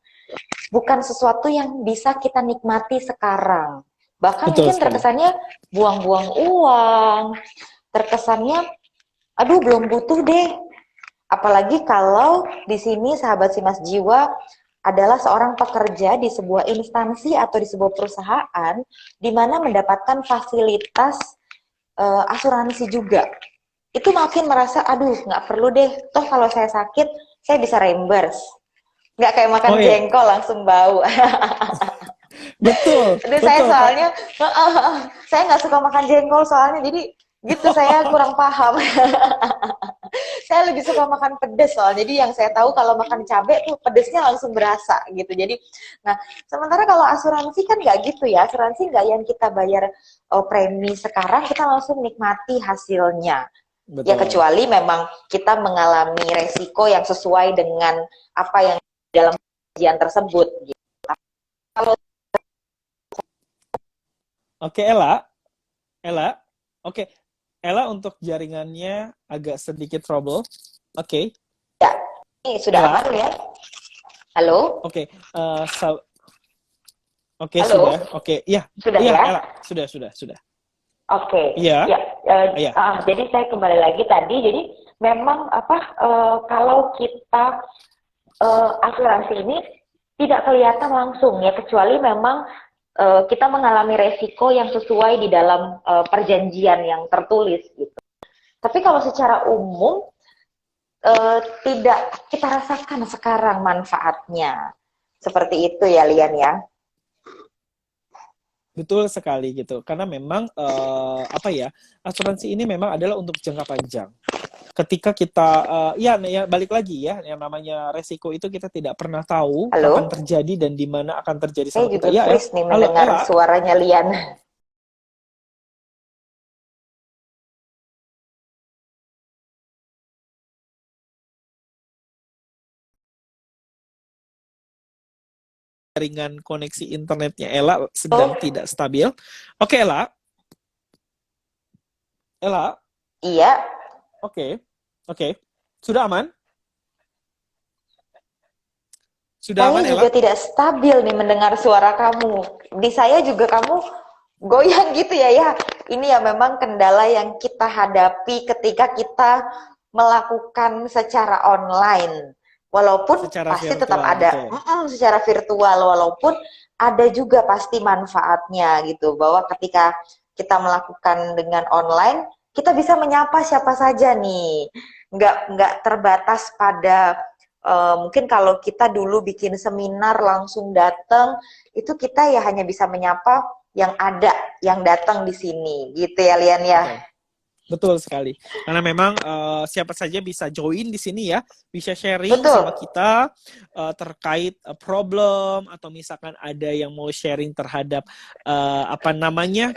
bukan sesuatu yang bisa kita nikmati sekarang. Bahkan Betul mungkin sekali. terkesannya buang-buang uang, terkesannya, aduh belum butuh deh. Apalagi kalau di sini sahabat Simas Jiwa adalah seorang pekerja di sebuah instansi atau di sebuah perusahaan di mana mendapatkan fasilitas asuransi juga. Itu makin merasa, aduh nggak perlu deh, toh kalau saya sakit, saya bisa reimburse. Nggak kayak makan Oh iya, jengkol langsung bau. betul, Aduh saya betul Kak. soalnya, saya nggak suka makan jengkol soalnya, jadi gitu saya kurang paham. Saya lebih suka makan pedes soalnya. Jadi yang saya tahu kalau makan cabai tuh pedesnya langsung berasa gitu. Jadi, nah sementara kalau asuransi kan nggak gitu ya. Asuransi nggak yang kita bayar premi sekarang kita langsung nikmati hasilnya. Ya Betul. kecuali memang kita mengalami resiko yang sesuai dengan apa yang dalam kajian tersebut. Gitu. Kalau Oke, Ella. Ella. Oke. Ella untuk jaringannya agak sedikit trouble. Oke. ini sudah Ella. aman ya? Halo, Oke. Oke, sudah. halo, Oke. Iya. sudah Iya, ya? Ella. Sudah, sudah, sudah. Oke, Iya. ya. Iya. Jadi saya kembali lagi tadi. Jadi memang apa kalau kita asuransi ini tidak kelihatan langsung ya, kecuali memang kita mengalami resiko yang sesuai di dalam perjanjian yang tertulis gitu. Tapi kalau secara umum tidak kita rasakan sekarang manfaatnya. Seperti itu ya Lian ya. Betul sekali gitu. Karena memang apa ya? Asuransi ini memang adalah untuk jangka panjang. Ketika kita ya balik lagi ya, yang namanya resiko itu kita tidak pernah tahu kapan Halo, terjadi dan di mana akan terjadi saya sama kita. juga Ya, freeze nih halo mendengar Ella. suaranya Lian. jaringan koneksi internetnya Ella sedang Oh, tidak stabil. Oke, Ella. Ella, iya. oke. Oke. Sudah aman? Sudah Saya aman, Ella? juga tidak stabil nih mendengar suara kamu. Di saya juga kamu goyang gitu ya. Ya, ini ya memang kendala yang kita hadapi ketika kita melakukan secara online. Walaupun Secara pasti tetap virtual, ada betul. secara virtual, walaupun ada juga pasti manfaatnya gitu. Bahwa ketika kita melakukan dengan online, kita bisa menyapa siapa saja nih. Nggak terbatas pada mungkin kalau kita dulu bikin seminar langsung datang, itu kita ya hanya bisa menyapa yang ada, yang datang di sini, gitu ya Lian ya. Betul. Betul sekali. Karena memang siapa saja bisa join di sini ya, bisa sharing Betul. sama kita terkait problem atau misalkan ada yang mau sharing terhadap apa namanya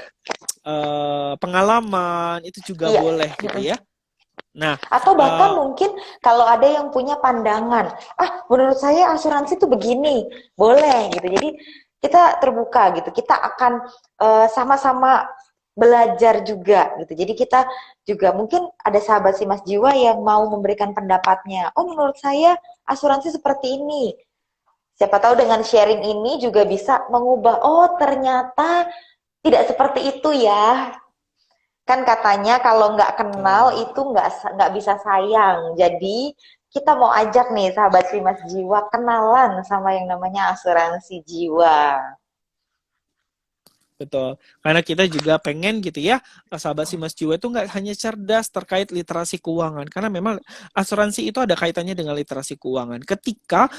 pengalaman itu juga Iya. boleh gitu ya. Nah, Atau bahkan mungkin kalau ada yang punya pandangan, menurut saya asuransi itu begini, boleh gitu. Jadi kita terbuka gitu, kita akan sama-sama belajar juga gitu. Jadi kita juga mungkin ada sahabat si Mas Jiwa yang mau memberikan pendapatnya. Oh, menurut saya asuransi seperti ini. Siapa tahu dengan sharing ini juga bisa mengubah, oh ternyata tidak seperti itu ya. Kan katanya kalau nggak kenal betul. itu nggak bisa sayang. Jadi kita mau ajak nih sahabat Simas Jiwa kenalan sama yang namanya asuransi jiwa. Betul, karena kita juga pengen gitu ya, sahabat si Mas Jiwa itu nggak hanya cerdas terkait literasi keuangan, karena memang asuransi itu ada kaitannya dengan literasi keuangan. Ketika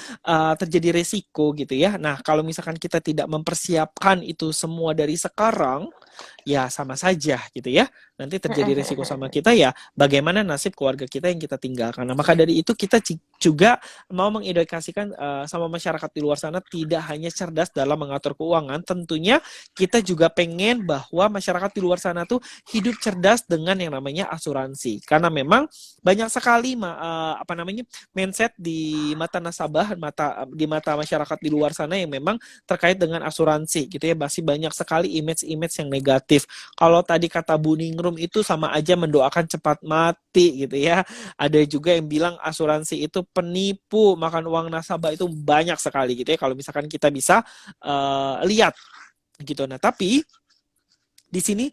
terjadi resiko gitu ya, nah kalau misalkan kita tidak mempersiapkan itu semua dari sekarang, ya sama saja gitu ya. Nanti terjadi resiko sama kita ya, bagaimana nasib keluarga kita yang kita tinggalkan. Nah, maka dari itu kita juga mau mengedukasikan sama masyarakat di luar sana tidak hanya cerdas dalam mengatur keuangan, tentunya kita juga pengen bahwa masyarakat di luar sana tuh hidup cerdas dengan yang namanya asuransi. Karena memang banyak sekali apa namanya mindset di mata nasabah, di mata masyarakat di luar sana yang memang terkait dengan asuransi gitu ya. Masih banyak sekali image-image yang negatif. Kalau tadi kata Bu Ningrum itu sama aja mendoakan cepat mati gitu ya. Ada juga yang bilang asuransi itu penipu, makan uang nasabah itu banyak sekali gitu ya. Kalau misalkan kita bisa lihat gitu. Nah, tapi di sini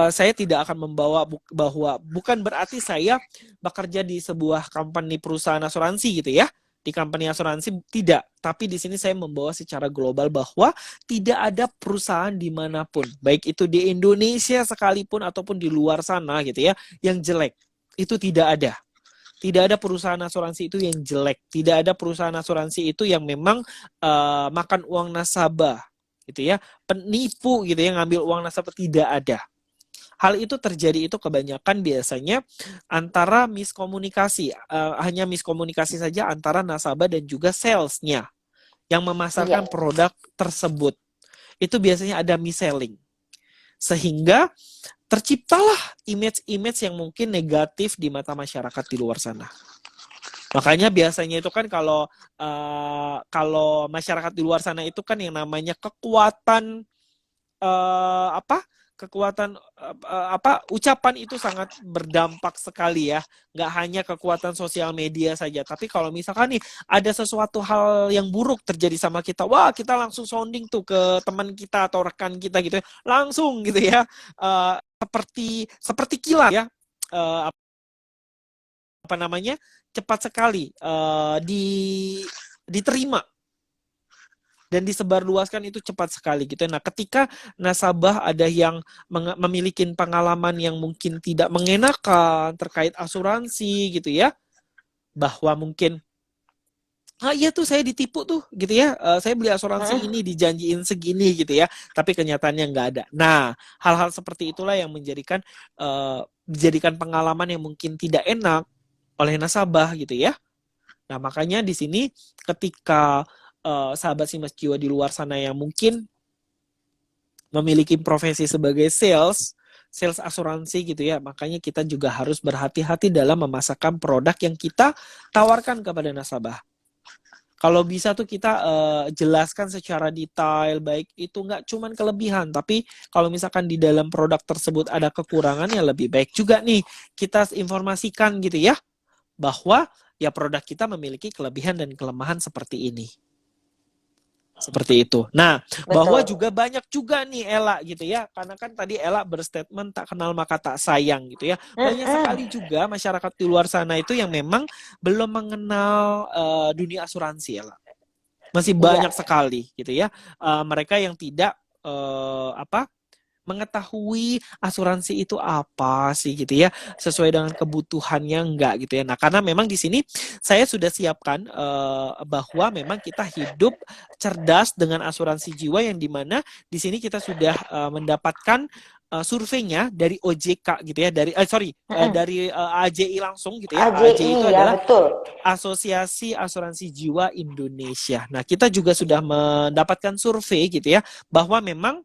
saya tidak akan membawa bahwa bukan berarti saya bekerja di sebuah company perusahaan asuransi gitu ya. Di company asuransi tidak, tapi di sini saya membawa secara global bahwa tidak ada perusahaan dimanapun, baik itu di Indonesia sekalipun ataupun di luar sana gitu ya, yang jelek. Itu tidak ada. Tidak ada perusahaan asuransi itu yang jelek. Tidak ada perusahaan asuransi itu yang memang makan uang nasabah gitu ya, penipu gitu ya, ngambil uang nasabah, tidak ada. Hal itu terjadi itu kebanyakan biasanya antara miskomunikasi, hanya miskomunikasi saja antara nasabah dan juga salesnya yang Iya. memasarkan produk tersebut. Itu biasanya ada mis-selling. Sehingga terciptalah image-image yang mungkin negatif di mata masyarakat di luar sana. Makanya biasanya itu kan kalau masyarakat di luar sana itu kan yang namanya kekuatan apa kekuatan ucapan itu sangat berdampak sekali ya, nggak hanya kekuatan sosial media saja, tapi kalau misalkan nih ada sesuatu hal yang buruk terjadi sama kita, wah kita langsung sounding tuh ke teman kita atau rekan kita gitu ya, langsung gitu ya, seperti kilat ya, apa namanya, cepat sekali diterima dan disebarluaskan itu cepat sekali gitu. Nah, ketika nasabah ada yang memiliki pengalaman yang mungkin tidak mengenakan terkait asuransi gitu ya, bahwa mungkin iya tuh saya ditipu tuh gitu ya, saya beli asuransi ini dijanjiin segini gitu ya, tapi kenyataannya nggak ada. Nah, hal-hal seperti itulah yang menjadikan pengalaman yang mungkin tidak enak oleh nasabah gitu ya. Nah, makanya di sini ketika sahabat Simas Jiwa di luar sana yang mungkin memiliki profesi sebagai sales asuransi gitu ya, makanya kita juga harus berhati-hati dalam memasarkan produk yang kita tawarkan kepada nasabah. Kalau bisa tuh kita jelaskan secara detail, baik itu nggak cuman kelebihan, tapi kalau misalkan di dalam produk tersebut ada kekurangan, ya lebih baik juga nih kita informasikan gitu ya, bahwa ya produk kita memiliki kelebihan dan kelemahan seperti ini. Seperti itu. Nah, bahwa Betul. juga banyak juga nih Ella gitu ya. Karena kan tadi Ella berstatement tak kenal maka tak sayang gitu ya. Banyak Mm-mm. sekali juga masyarakat di luar sana itu yang memang belum mengenal dunia asuransi Ella. Masih Iya. banyak sekali gitu ya. Mereka yang tidak mengetahui asuransi itu apa sih gitu ya, sesuai dengan kebutuhannya enggak gitu ya. Nah, karena memang di sini saya sudah siapkan bahwa memang kita hidup cerdas dengan asuransi jiwa, yang dimana di sini kita sudah mendapatkan surveinya dari OJK gitu ya, Mm-mm. dari AJI langsung gitu ya. AJI itu AJI ya adalah betul. Asosiasi Asuransi Jiwa Indonesia. Nah, kita juga sudah mendapatkan survei gitu ya, bahwa memang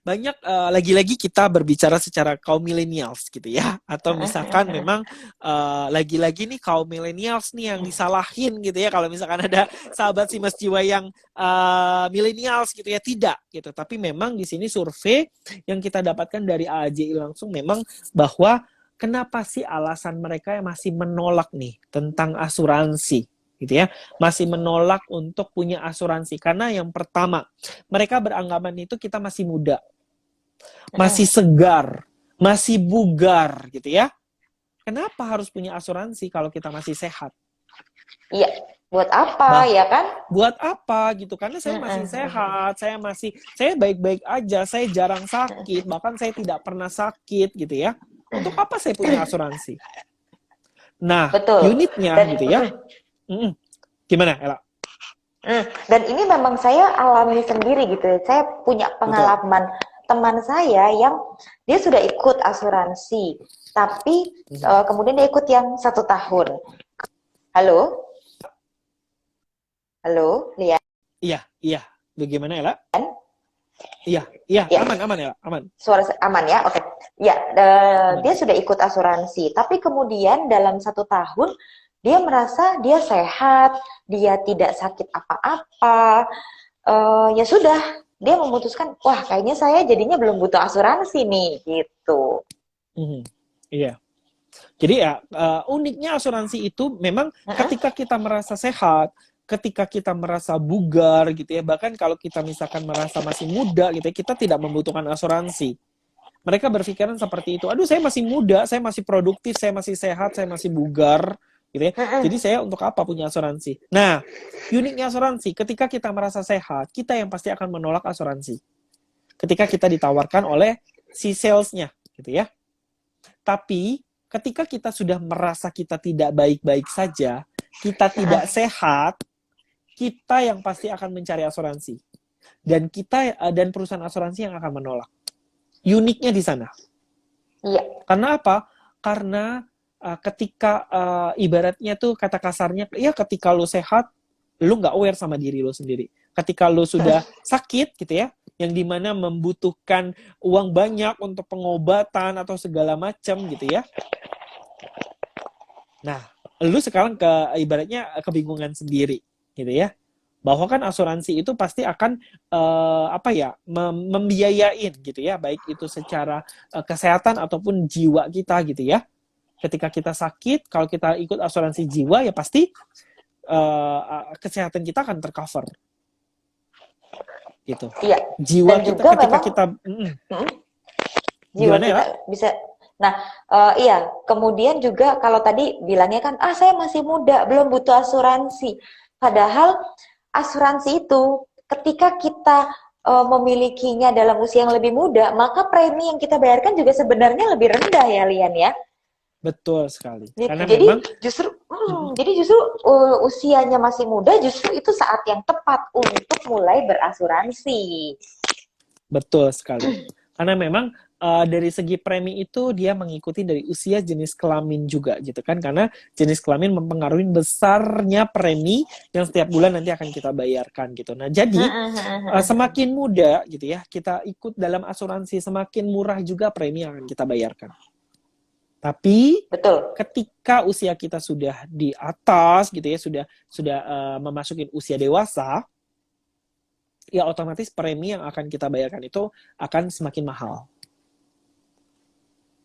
banyak lagi-lagi kita berbicara secara kaum millennials gitu ya, atau misalkan memang lagi-lagi nih kaum millennials nih yang disalahin gitu ya, kalau misalkan ada sahabat si Mas Jiwa yang millennials gitu ya, tidak gitu, tapi memang di sini survei yang kita dapatkan dari AJI langsung memang bahwa kenapa sih alasan mereka yang masih menolak nih tentang asuransi gitu ya, masih menolak untuk punya asuransi, karena yang pertama mereka beranggapan itu kita masih muda, masih segar, masih bugar gitu ya. Kenapa harus punya asuransi kalau kita masih sehat? Iya, buat apa Bah, ya kan? buat apa gitu? Karena saya masih sehat, saya baik-baik aja, saya jarang sakit, bahkan saya tidak pernah sakit gitu ya. Untuk apa saya punya asuransi? Nah, Betul. unitnya Dan gitu ya. Gimana, Ella? dan ini memang saya alami sendiri gitu ya. Saya punya Betul. pengalaman teman saya yang dia sudah ikut asuransi, tapi kemudian dia ikut yang 1 tahun. Halo, halo, Lian. Iya, iya. Bagaimana, Ella? Iya, iya, Ya, aman, Ella, aman. suara aman ya, oke. Ya, dia sudah ikut asuransi, tapi kemudian dalam 1 tahun dia merasa dia sehat, dia tidak sakit apa-apa. Ya sudah, dia memutuskan, wah kayaknya saya jadinya belum butuh asuransi nih, gitu. Iya. Jadi ya uniknya asuransi itu memang Mm-mm. ketika kita merasa sehat, ketika kita merasa bugar gitu ya, bahkan kalau kita misalkan merasa masih muda gitu ya, kita tidak membutuhkan asuransi. Mereka berpikiran seperti itu. Aduh, saya masih muda, saya masih produktif, saya masih sehat, saya masih bugar gitu ya. Jadi Mm-mm. saya untuk apa punya asuransi? Nah, uniknya asuransi, ketika kita merasa sehat, kita yang pasti akan menolak asuransi. Ketika kita ditawarkan oleh si salesnya gitu ya. Tapi ketika kita sudah merasa kita tidak baik-baik saja, kita tidak sehat, kita yang pasti akan mencari asuransi. Dan perusahaan asuransi yang akan menolak. Uniknya di sana. Iya. Karena apa? Karena ketika ibaratnya tuh kata kasarnya, ya ketika lu sehat, lu nggak aware sama diri lu sendiri. Ketika lu sudah sakit gitu ya, yang dimana membutuhkan uang banyak untuk pengobatan atau segala macam gitu ya. Nah, lu sekarang ibaratnya kebingungan sendiri gitu ya. Bahwa kan asuransi itu pasti akan membiayain gitu ya, baik itu secara kesehatan ataupun jiwa kita gitu ya. Ketika kita sakit, kalau kita ikut asuransi jiwa ya pasti kesehatan kita akan tercover gitu. Iya. Jiwa Dan kita juga ketika memang kita jiwa gimana ya, kita Pak? bisa. Nah, iya. Kemudian juga kalau tadi bilangnya kan, saya masih muda, belum butuh asuransi. Padahal asuransi itu ketika kita memilikinya dalam usia yang lebih muda, maka premi yang kita bayarkan juga sebenarnya lebih rendah ya, Lian ya. Betul sekali. Gitu. Karena memang Jadi justru usianya masih muda, justru itu saat yang tepat untuk mulai berasuransi. betul sekali. Karena memang dari segi premi itu dia mengikuti dari usia, jenis kelamin juga gitu kan, karena jenis kelamin mempengaruhi besarnya premi yang setiap bulan nanti akan kita bayarkan gitu. Nah, jadi semakin muda gitu ya, kita ikut dalam asuransi, semakin murah juga premi yang akan kita bayarkan. Tapi Betul. ketika usia kita sudah di atas gitu ya, sudah memasuki usia dewasa, ya otomatis premi yang akan kita bayarkan itu akan semakin mahal.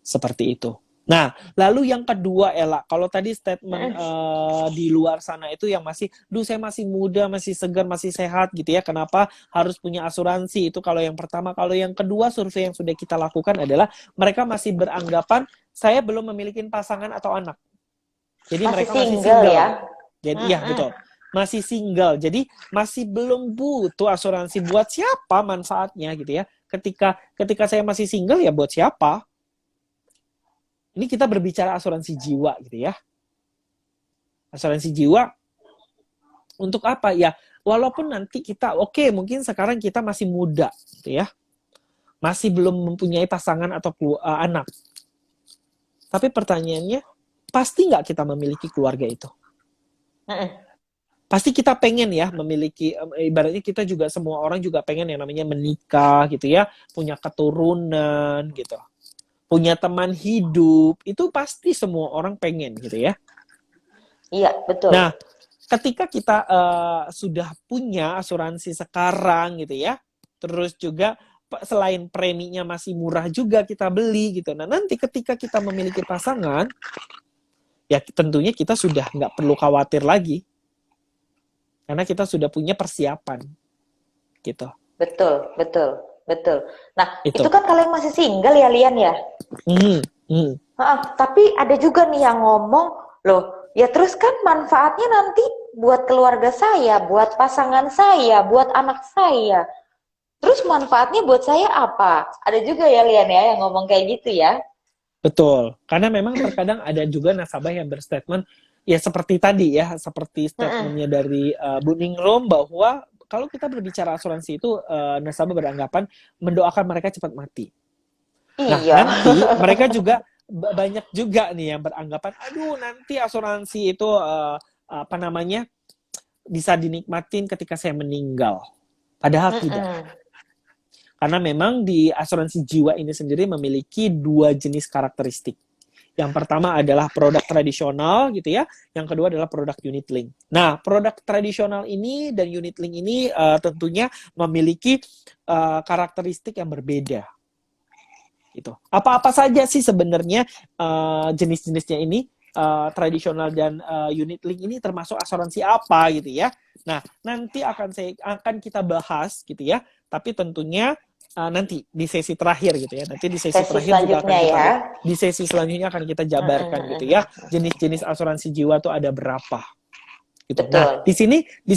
Seperti itu. Nah, lalu yang kedua, Ella, kalau tadi statement di luar sana itu yang masih, saya masih muda, masih segar, masih sehat gitu ya, kenapa harus punya asuransi? Itu kalau yang pertama. Kalau yang kedua, survei yang sudah kita lakukan adalah mereka masih beranggapan saya belum memiliki pasangan atau anak. Jadi Masih mereka masih single single. ya. Jadi iya betul. Masih single. Jadi masih belum butuh asuransi. Buat siapa manfaatnya gitu ya? Ketika saya masih single ya buat siapa? Ini kita berbicara asuransi jiwa gitu ya. Asuransi jiwa untuk apa? Ya, walaupun nanti kita mungkin sekarang kita masih muda gitu ya. Masih belum mempunyai pasangan atau anak. Tapi pertanyaannya, pasti nggak kita memiliki keluarga itu? Pasti kita pengen ya memiliki, ibaratnya kita juga, semua orang juga pengen yang namanya menikah gitu ya, punya keturunan gitu. Punya teman hidup, itu pasti semua orang pengen gitu ya. Iya, betul. Nah, ketika kita sudah punya asuransi sekarang gitu ya, terus juga selain preminya masih murah juga kita beli gitu. Nah, nanti ketika kita memiliki pasangan, ya tentunya kita sudah nggak perlu khawatir lagi. Karena kita sudah punya persiapan gitu. Betul, betul, betul. Nah, Itu. itu kan kalian masih single ya, Lian ya? Tapi ada juga nih yang ngomong, loh, ya terus kan manfaatnya nanti buat keluarga saya, buat pasangan saya, buat anak saya. Terus manfaatnya buat saya apa? Ada juga ya, Lian ya, yang ngomong kayak gitu ya? Betul. Karena memang terkadang ada juga nasabah yang berstatement, ya seperti tadi ya, seperti statementnya dari Bu Ningrum, bahwa kalau kita berbicara asuransi itu, nasabah beranggapan mendoakan mereka cepat mati. Nah, Iya. nanti mereka juga banyak juga nih yang beranggapan, aduh nanti asuransi itu bisa dinikmatin ketika saya meninggal. Padahal tidak. Karena memang di asuransi jiwa ini sendiri memiliki 2 jenis karakteristik. Yang pertama adalah produk tradisional gitu ya, yang kedua adalah produk unit link. Nah, produk tradisional ini dan unit link ini tentunya memiliki karakteristik yang berbeda. Gitu. Apa-apa saja sih sebenarnya jenis-jenisnya ini, tradisional dan unit link ini termasuk asuransi apa gitu ya. Nah, nanti akan kita bahas gitu ya, tapi tentunya nanti di sesi terakhir gitu ya. Nanti di sesi terakhir juga akan kita di sesi selanjutnya akan kita jabarkan gitu ya. Jenis-jenis asuransi jiwa tuh ada berapa. Gitu. Nah, di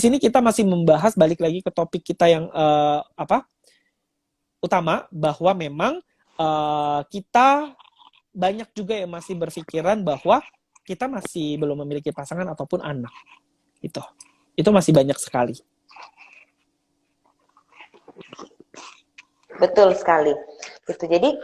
sini kita masih membahas, balik lagi ke topik kita yang utama, bahwa memang kita banyak juga yang masih berpikiran bahwa kita masih belum memiliki pasangan ataupun anak. Gitu. Itu masih banyak sekali. Betul sekali. Gitu. Jadi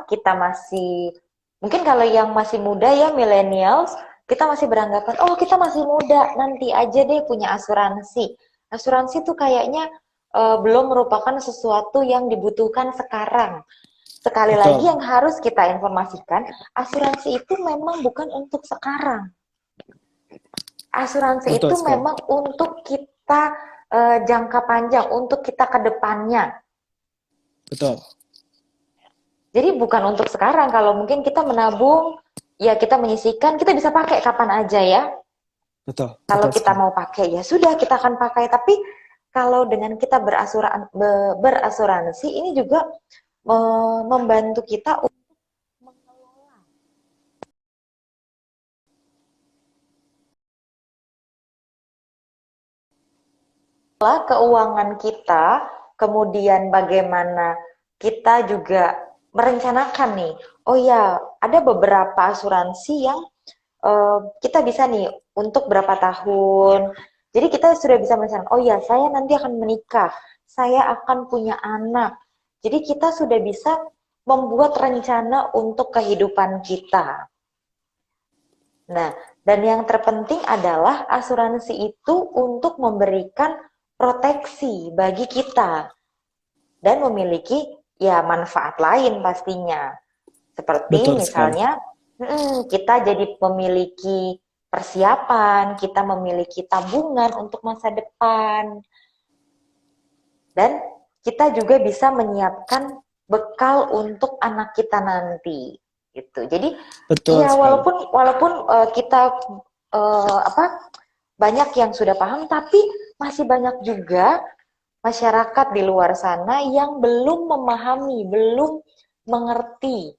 kita masih, mungkin kalau yang masih muda ya, millennials, kita masih beranggapan, oh kita masih muda, nanti aja deh punya asuransi. Asuransi tuh kayaknya belum merupakan sesuatu yang dibutuhkan sekarang. Sekali Betul. lagi yang harus kita informasikan, asuransi itu memang bukan untuk sekarang. Asuransi Betul itu sekali. memang untuk kita jangka panjang, untuk kita ke depannya. Betul. Jadi bukan untuk sekarang. Kalau mungkin kita menabung, ya kita menyisihkan, kita bisa pakai kapan aja ya. Betul. Kalau betul kita sekali. mau pakai, ya sudah kita akan pakai. Tapi kalau dengan kita berasuransi, ini juga membantu kita untuk mengelola keuangan kita, kemudian bagaimana kita juga merencanakan nih, oh ya ada beberapa asuransi yang kita bisa nih untuk berapa tahun. Jadi kita sudah bisa merencanakan, oh ya saya nanti akan menikah, saya akan punya anak. Jadi kita sudah bisa membuat rencana untuk kehidupan kita. Nah, dan yang terpenting adalah asuransi itu untuk memberikan proteksi bagi kita dan memiliki ya manfaat lain pastinya. Seperti Betul misalnya Kita jadi memiliki persiapan, kita memiliki tabungan untuk masa depan, dan kita juga bisa menyiapkan bekal untuk anak kita nanti. Gitu. Jadi Betul ya sekali. walaupun kita banyak yang sudah paham, tapi masih banyak juga masyarakat di luar sana yang belum memahami, belum mengerti,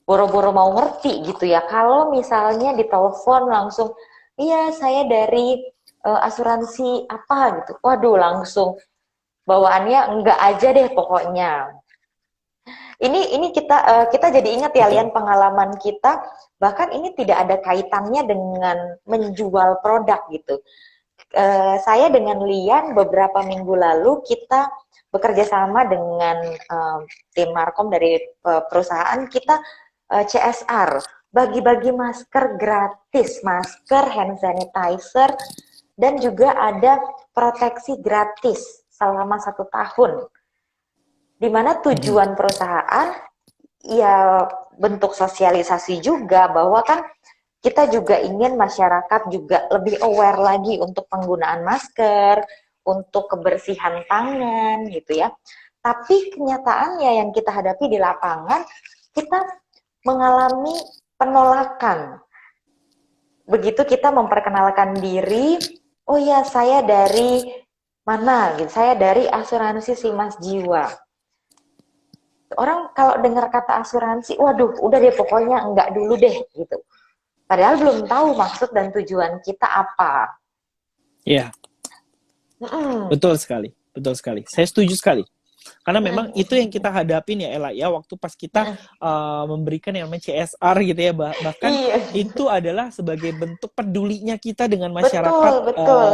boro-boro mau ngerti gitu ya. Kalau misalnya ditelepon langsung, iya saya dari asuransi apa gitu, waduh langsung bawaannya enggak aja deh pokoknya. Ini kita jadi ingat ya Betul. Lian, pengalaman kita, bahkan ini tidak ada kaitannya dengan menjual produk gitu. Saya dengan Lian beberapa minggu lalu kita bekerja sama dengan tim Markom dari perusahaan kita, CSR, bagi-bagi masker gratis, masker, hand sanitizer, dan juga ada proteksi gratis selama 1 tahun. Di mana Mhm. tujuan perusahaan ya bentuk sosialisasi juga, bahwa kan kita juga ingin masyarakat juga lebih aware lagi untuk penggunaan masker, untuk kebersihan tangan gitu ya. Tapi kenyataannya yang kita hadapi di lapangan, kita mengalami penolakan. Begitu kita memperkenalkan diri, oh ya saya dari mana gitu, saya dari asuransi Simas Jiwa. Orang kalau dengar kata asuransi, waduh udah deh pokoknya enggak dulu deh gitu. Padahal belum tahu maksud dan tujuan kita apa. Iya, Mm-mm. betul sekali. Betul sekali. Saya setuju sekali. Karena memang itu yang Mm-mm. kita hadapin ya Ella ya, waktu pas kita Mm-mm. memberikan yang namanya CSR gitu ya, bahkan Iya, itu adalah sebagai bentuk pedulinya kita dengan masyarakat betul, betul.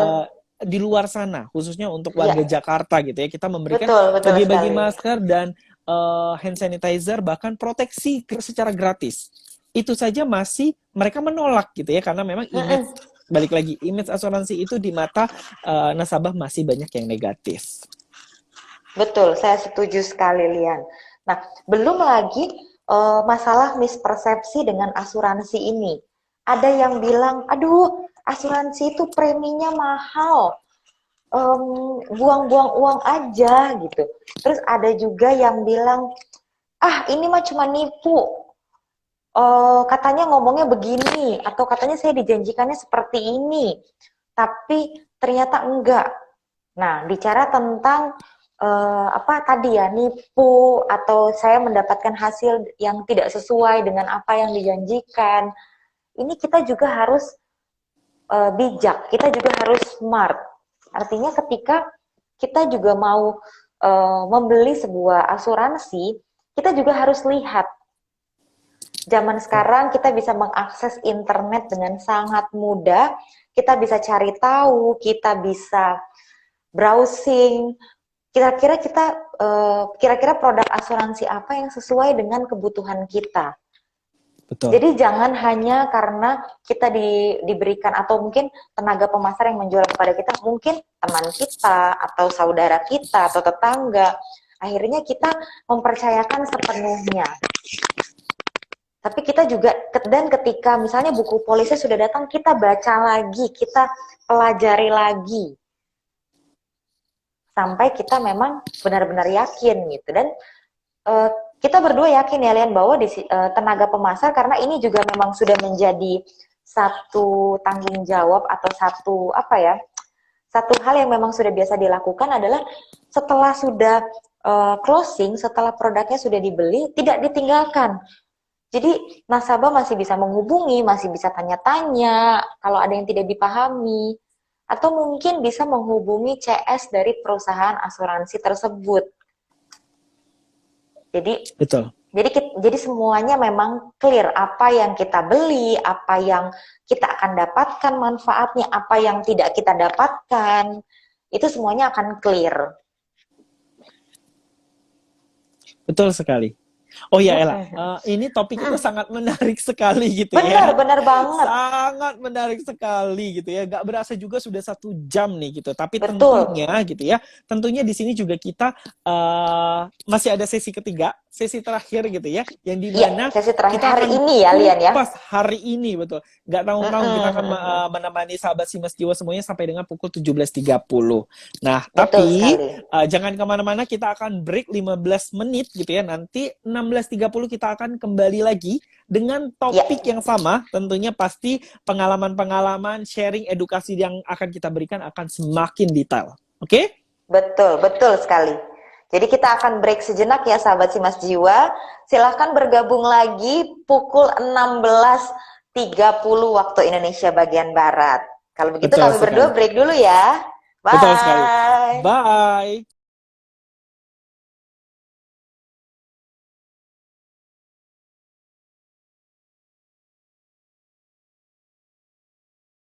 di luar sana, khususnya untuk warga Iya, Jakarta gitu ya. Kita memberikan betul, betul bagi-bagi sekali. masker dan hand sanitizer, bahkan proteksi secara gratis. Itu saja masih mereka menolak gitu ya, karena memang image, Mm-mm. balik lagi, image asuransi itu di mata nasabah masih banyak yang negatif. Betul, saya setuju sekali, Lian. Nah, belum lagi masalah mispersepsi dengan asuransi ini. Ada yang bilang, aduh, asuransi itu preminya mahal, buang-buang uang aja gitu. Terus ada juga yang bilang, ah ini mah cuma nipu, katanya ngomongnya begini, atau katanya saya dijanjikannya seperti ini, tapi ternyata enggak. Nah, bicara tentang apa tadi ya, nipu atau saya mendapatkan hasil yang tidak sesuai dengan apa yang dijanjikan, ini kita juga harus bijak, kita juga harus smart. Artinya ketika kita juga mau membeli sebuah asuransi, kita juga harus lihat. Zaman sekarang kita bisa mengakses internet dengan sangat mudah, kita bisa cari tahu, kita bisa browsing, kira-kira kira-kira produk asuransi apa yang sesuai dengan kebutuhan kita. Betul. Jadi jangan hanya karena kita diberikan, atau mungkin tenaga pemasar yang menjual kepada kita, mungkin teman kita atau saudara kita atau tetangga, akhirnya kita mempercayakan sepenuhnya. Tapi kita juga, dan ketika misalnya buku polisnya sudah datang, kita baca lagi, kita pelajari lagi, sampai kita memang benar-benar yakin gitu. Dan uh, kita berdua yakin ya Lian, bahwa tenaga pemasar, karena ini juga memang sudah menjadi satu tanggung jawab atau satu hal yang memang sudah biasa dilakukan adalah setelah sudah closing, setelah produknya sudah dibeli, tidak ditinggalkan. Jadi nasabah masih bisa menghubungi, masih bisa tanya-tanya kalau ada yang tidak dipahami, atau mungkin bisa menghubungi CS dari perusahaan asuransi tersebut. Jadi Betul. jadi semuanya memang clear, apa yang kita beli, apa yang kita akan dapatkan manfaatnya, apa yang tidak kita dapatkan, itu semuanya akan clear. Betul sekali. Oh ya Ella, Mm-mm. ini topik itu sangat menarik sekali gitu Benar, ya. benar banget. Sangat menarik sekali gitu ya. Gak berasa juga sudah 1 jam nih gitu. Tapi Betul. tentunya gitu ya, tentunya di sini juga kita masih ada sesi ketiga sesi terakhir gitu ya, yang Iya, dimana sesi terakhir kita hari akan ini ya, Lian ya. kupas hari ini, betul. Nggak tanggung-tanggung kita akan Mm-mm. menemani sahabat Simas Jiwa semuanya sampai dengan pukul 17.30. Nah, Betul tapi sekali. jangan kemana-mana, kita akan break 15 menit gitu ya. Nanti 16.30 kita akan kembali lagi dengan Ya, topik yang sama. Tentunya pasti pengalaman-pengalaman, sharing, edukasi yang akan kita berikan akan semakin detail. Oke? betul, betul sekali. Jadi kita akan break sejenak ya sahabat Simas Jiwa. Silahkan bergabung lagi pukul 16.30 waktu Indonesia bagian Barat. Kalau begitu Betul kami berdua sekali. break dulu ya. Betul sekali. Bye. Bye.